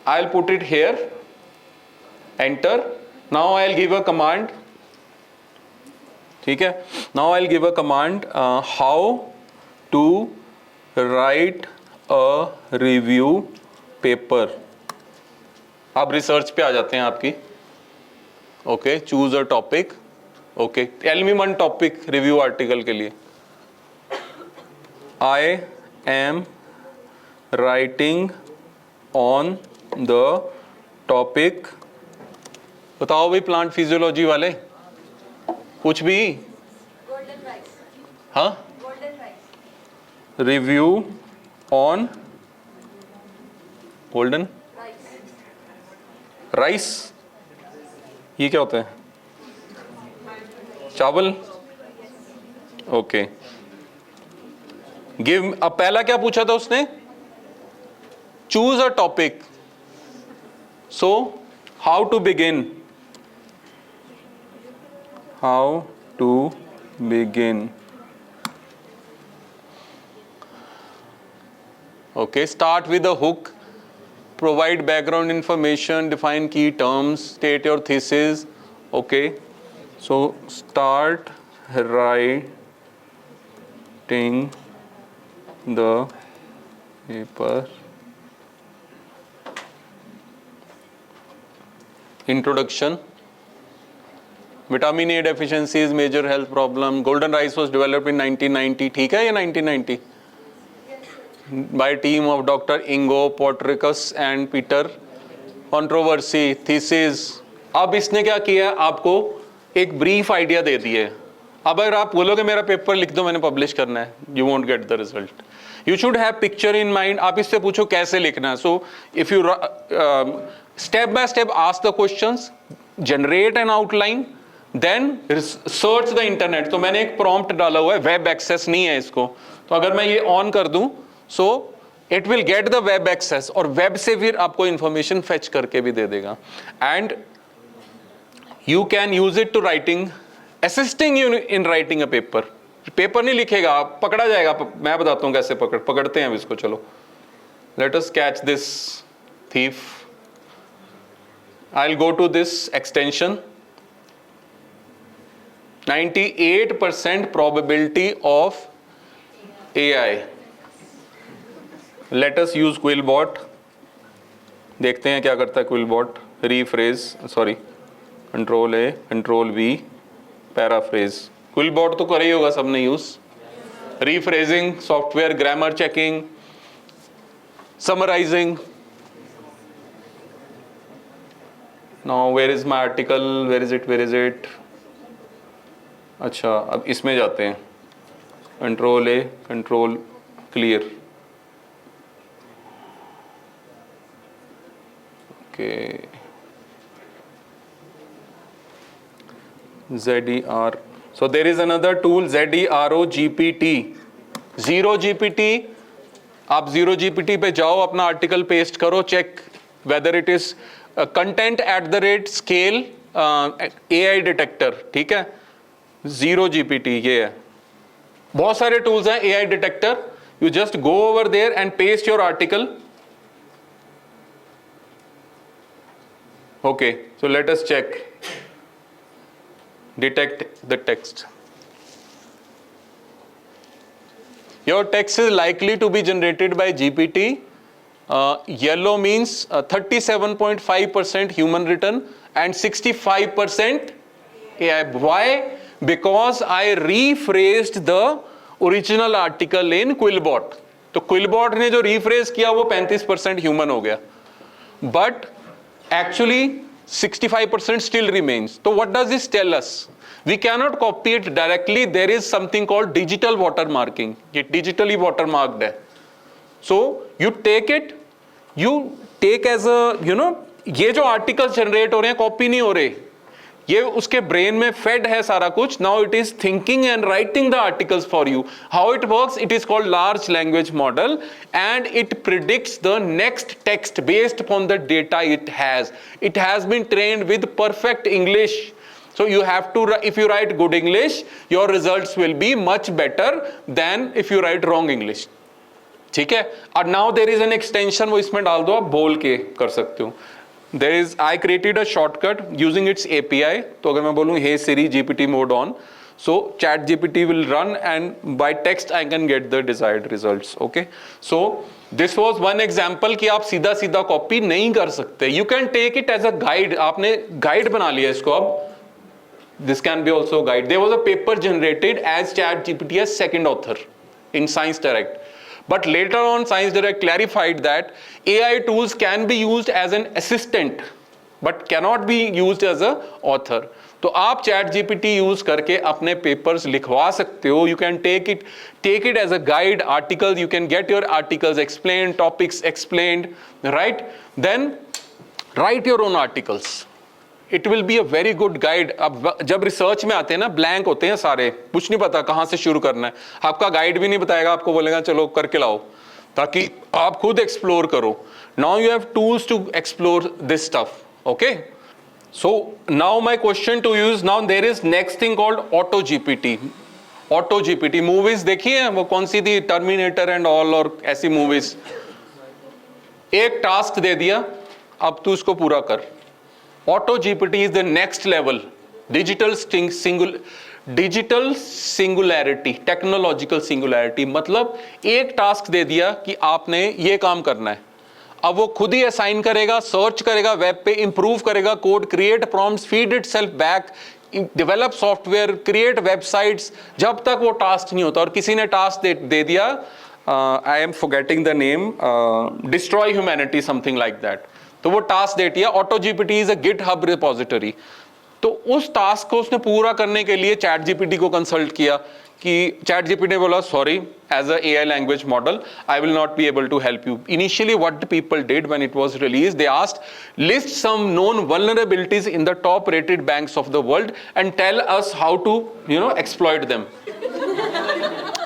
I'll put it here. Enter. Now I will give a command, ठीक है, now I will give a command how to write a review paper. आप research पे आ जाते हैं आपकी, okay, choose a topic, okay, tell me one topic review article के लिए। I am writing on the topic, बताओ भाई प्लांट फिजियोलॉजी वाले, कुछ भी, Golden rice. हाँ, Golden rice. Review on golden Rice. Rice, ये क्या होता है, चावल, ओके। गिव, अब पहला क्या पूछा था उसने, choose a topic, so how to begin, how to begin, okay, start with a hook, provide background information, define key terms, state your thesis, okay, so start writing the paper, introduction, vitamin A deficiency is major health problem, golden rice was developed in 1990, ठीक है ये 1990, by team of Dr. Ingo Potricus and Peter, controversy, thesis। अब इसने क्या किया, आपको एक brief idea दे दिए। अब अगर आप बोलोगे मेरा पेपर लिख दो, मैंने पब्लिश करना है, you won't get the result. You should have picture in mind. आप इससे पूछो कैसे लिखना है, so if you step by step ask the questions, generate an outline, then search the internet. तो मैंने एक प्रॉम्प्ट डाला हुआ है, वेब एक्सेस नहीं है इसको, तो अगर मैं ये ऑन कर दूं, so it will get the web access, और वेब से फिर आपको इंफॉर्मेशन फेच करके भी दे देगा। And you can use it to writing, assisting you in writing a paper. Paper नहीं लिखेगा, आप पकड़ा जाएगा, मैं बताता हूं कैसे पकड़ते हैं अब इसको। चलो, let us catch this thief. I will go to this extension, 98% probability of AI. Let us use Quillbot। देखते हैं क्या करता है Quillbot। Rephrase, sorry, Control A, Control V, Paraphrase। Quillbot तो कर ही होगा सबने use. Rephrasing, software, grammar checking, summarizing। Now where is my article? Where is it? Where is it? अच्छा, अब इसमें जाते हैं, control A, control clear, okay, ZER। So there is another tool ZERO GPT, zero GPT। आप zero GPT पे जाओ, अपना article paste करो, check whether it is content@scale AI detector, ठीक है, जीरो GPT ये है। बहुत सारे टूल्स हैं AI detector, you just go over there and paste your article, okay. So let us check, detect the text. Your text is likely to be generated by GPT. Yellow means 37.5% human written and 65% AI. Why? Because I rephrased the original article in Quillbot. तो Quillbot ने जो rephrase किया वो 35% human हो गया, but actually 65% still remains. So what does this tell us? We cannot copy it directly. There is something called digital watermarking. ये digitally watermarked है. So you take it, you take as a, you know, ये जो articles generate हो रहे हैं copy नहीं हो रहे, ये उसके ब्रेन में फेड है सारा कुछ. Now it is thinking and writing the articles for you. How it works? It is called large language model and it predicts the next text based upon the data it has. It has been trained with perfect English. So you have to, if you write good English, your results will be much better than if you write wrong English. ठीक है. और now there is an extension, वो इसमें डाल दो, आप बोल के कर सकते हो. I created a shortcut using its API. तो अगर मैं बोलूँ hey Siri GPT mode on, so chat GPT will run and by text I can get the desired results. Okay, so this was one example कि आप सीधा सीधा copy नहीं कर सकते. You can take it as a guide. आपने guide बना लिया इसको अब. This can be also a guide. There was a paper generated as chat GPT as second author in Science Direct. But later on, Science Direct clarified that AI tools can be used as an assistant, but cannot be used as a author. तो आप chat GPT use करके अपने papers लिखवा सकते हो. You can take it as a guide. Article, you can get your articles explain, topics explained, right? Then write your own articles. It will be a very good guide. अब जब research में आते हैं ना, blank होते हैं सारे, कुछ नहीं पता कहाँ से शुरू करना है. आपका गाइड भी नहीं बताएगा, आपको बोलेगा चलो करके लाओ, ताकि आप खुद एक्सप्लोर करो. Now you have tools to explore this stuff. Okay, so now my question to you is, now there is next thing called auto gpt. auto gpt movies देखी है वो कौन सी थी, टर्मिनेटर एंड ऑल और ऐसी movies. एक task दे दिया, अब तू इसको पूरा कर. Auto GPT is the next level. Digital singularity, technological singularity. मतलब एक टास्क दे दिया कि आपने ये काम करना है, अब वो खुद ही असाइन करेगा, सर्च करेगा वेब पे, इंप्रूव करेगा code, create prompts, feed itself back, develop software, create websites, जब तक वो टास्क नहीं होता. और किसी ने टास्क दे दिया, I am forgetting the name, destroy humanity, something like that. तो वो टास्क दे दिया. Auto GPT is a GitHub repository. तो उस टास्क को उसने पूरा करने के लिए चैट जीपीटी को कंसल्ट किया कि चैट जीपीटी ने बोला sorry, as a AI language model I will not be able to help you. Initially what the people did when it was released, they asked list some known vulnerabilities in the top rated banks of the world and tell us how to exploit them.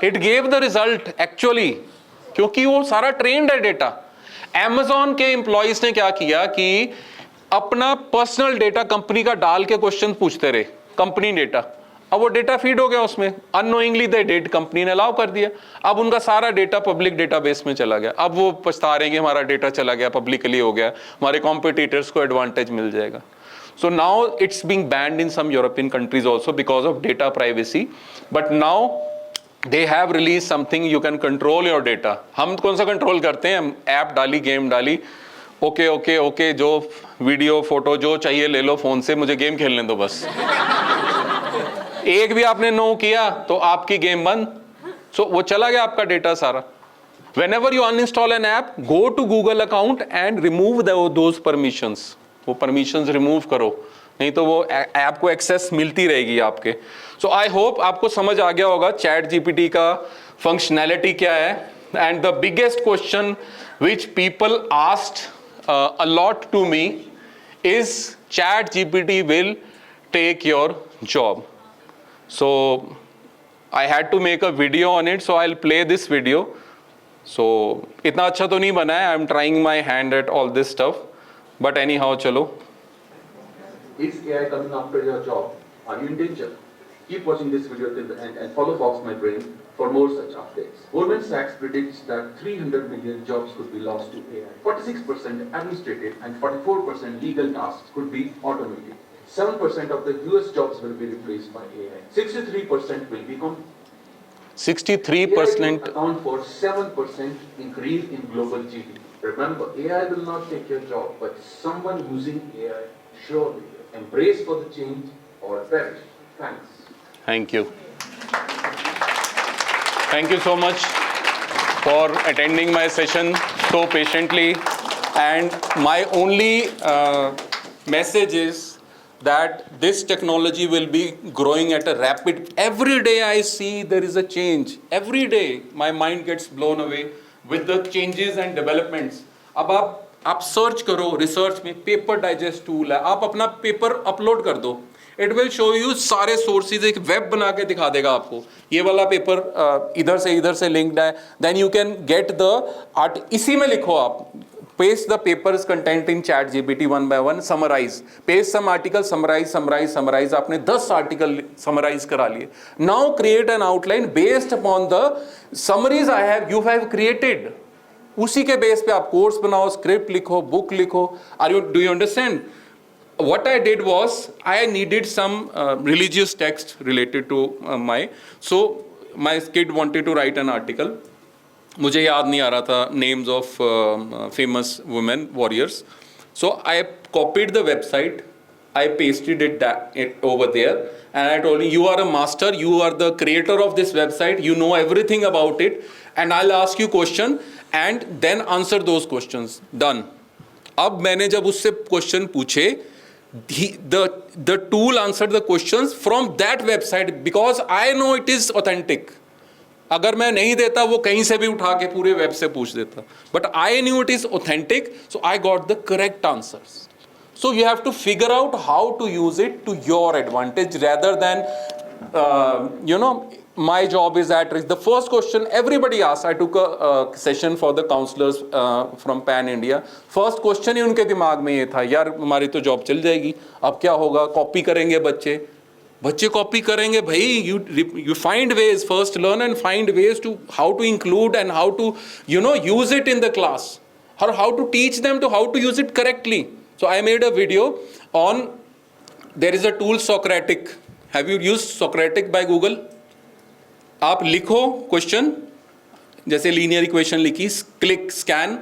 It gave the result actually, क्योंकि वो सारा trained है data. Amazon के employees ने क्या किया कि अपना पर्सनल डेटा कंपनी का डाल के क्वेश्चन पूछते रहे, कंपनी डेटा. अब वो डेटा फीड हो गया उसमें, अननोइंगली दे डिड, कंपनी ने अलाउ कर दिया. अब उनका सारा डेटा पब्लिक डेटाबेस में चला गया. अब वो पछता रहे हैं कि हमारा डेटा चला गया, पब्लिकली हो गया, हमारे कॉम्पिटिटर्स को एडवांटेज मिल जाएगा. So now it's being banned in some European countries also because of data privacy. But now they have released something you can control your data. हम कौन सा कंट्रोल करते हैं? ऐप डाली, गेम डाली, ओके ओके ओके, जो video photo जो चाहिए ले लो फोन से, मुझे गेम खेलने दो बस. एक भी आपने नो किया तो आपकी गेम बंद. सो वो चला गया आपका डेटा सारा. Whenever you uninstall an app, go to Google account and remove those permissions. वो permissions remove करो, नहीं तो वो ऐप को एक्सेस मिलती रहेगी आपके. सो आई होप आपको समझ आ गया होगा चैट जीपीटी का फंक्शनैलिटी क्या है. And the biggest question which people asked a lot to me is chat GPT will take your job. So I had to make a video on it, so I will play this video. So इतना अच्छा तो नहीं बना है, I am trying my hand at all this stuff, but anyhow चलो. Is AI coming after your job? Are you in danger? Keep watching this video till the end and follow Box My Brain for more such updates. Goldman Sachs predicts that 300 million jobs could be lost to AI. 46% administrative and 44% legal tasks could be automated. 7% of the US jobs will be replaced by AI. 63% will be 63% account for 7% increase in global GDP. Remember, AI will not take your job, but someone using AI surely will. Embrace for the change or perish. Thanks. Thank you. Thank you so much for attending my session so patiently. And my only message is that this technology will be growing at a rapid. Every day I see there is a change. Every day my mind gets blown away with the changes and developments. अब आप search करो research में, paper digest tool है, आप अपना paper upload कर दो, it will show you सारे सोर्सेज, एक वेब बना के दिखा देगा आपको, ये वाला पेपर इधर से लिंक्ड है. Then you can get the art, इसी में लिखो आप, paste the papers content in chat GPT one by one, summarize, paste some article, summarize. आपने 10 आर्टिकल समराइज करा लिए. Now create an outline based upon the summaries you have created. उसी के base पे आप कोर्स बनाओ, स्क्रिप्ट लिखो, book लिखो. Do you understand? What I did was I needed some religious text related to so my kid wanted to write an article. मुझे याद नहीं आ रहा था names of famous women warriors. So I copied the website, I pasted it over there, and I told him, you are a master, you are the creator of this website, you know everything about it, and I'll ask you question and then answer those questions. Done. अब मैंने जब उससे question पूछे, the tool answered the questions from that website because I know it is authentic. अगर मैं नहीं देता वो कहीं से भी उठा के पूरे वेब से पूछ देता. But I knew it is authentic, so I got the correct answers. So you have to figure out how to use it to your advantage rather than, my job is at risk. The first question everybody asks, I took a session for the counselors from Pan India. First question ही उनके दिमाग में ये था, यार हमारी तो job चल जाएगी, अब क्या होगा, कॉपी करेंगे बच्चे कॉपी करेंगे भाई. you find ways, first learn and find ways to how to include and how to use it in the class, or how to teach them to how to use it correctly. So I made a video on, there is a tool Socratic. Have you used Socratic by Google? आप लिखो question, जैसे linear equation लिखी, click scan,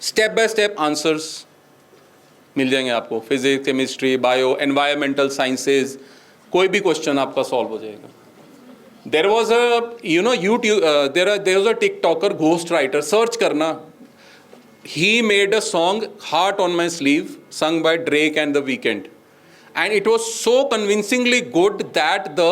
step by step answers मिल जाएंगे आपको. Physics, chemistry, bio, environmental sciences, कोई भी question आपका सॉल्व हो जाएगा. There was a YouTube, there was a TikToker, ghost writer, search करना. He made a song, Heart on My Sleeve, sung by Drake and The Weeknd. And it was so convincingly good that the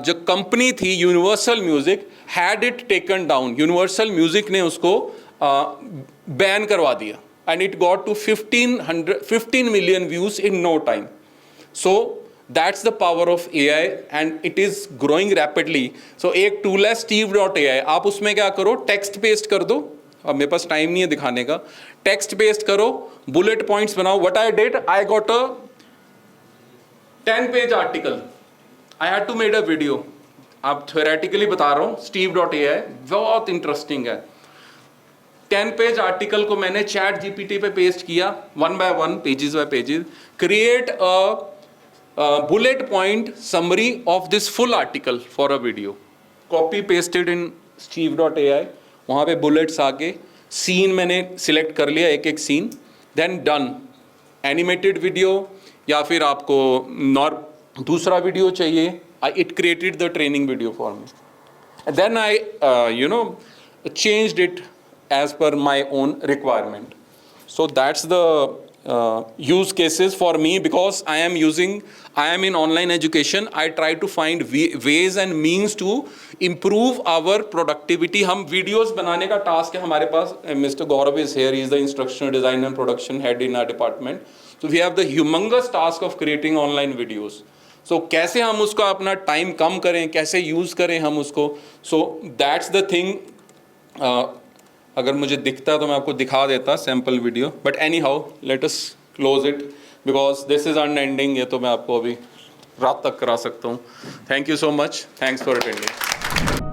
जो company थी universal music had it taken down. Universal music ने उसको ban करवा दिया. And it got to 15 million views in no time. So that's the power of AI and it is growing rapidly. So एक tool है steve.ai. आप उसमें क्या करो, टेक्स्ट पेस्ट कर दो. अब मेरे पास टाइम नहीं है दिखाने का. टेक्स्ट पेस्ट करो, बुलेट पॉइंट्स बनाओ. What I did, I got a 10-page article. I had to make a video. अब theoretically बता रहा हूँ, steve.ai बहुत इंटरेस्टिंग है. 10-page आर्टिकल को मैंने चैट जीपीटी पे पेस्ट किया, 1 by 1, pages by pages. Create a bullet point summary of this full article for a video. Copy pasted in steve.ai. वहाँ पे बुलेट्स आके, सीन मैंने सिलेक्ट कर लिया, एक एक scene, then done. Animated video या फिर आपको दूसरा वीडियो चाहिए, it created the training video for me. And then I changed it as per my own requirement. So that's the use cases for me, because I am in online education. I try to find ways and means to improve our productivity. हम videos बनाने का task है हमारे पास. Mr. Gaurav is here. He is the instructional design and production head in our department. So we have the humongous task of creating online videos. So कैसे हम उसका अपना time कम करें, कैसे यूज़ करें हम उसको. So that's the thing. अगर मुझे दिखता तो मैं आपको दिखा देता sample video, but any how let us close it because this is unending. ये तो मैं आपको अभी रात तक करा सकता हूँ. Thank you so much. Thanks for attending.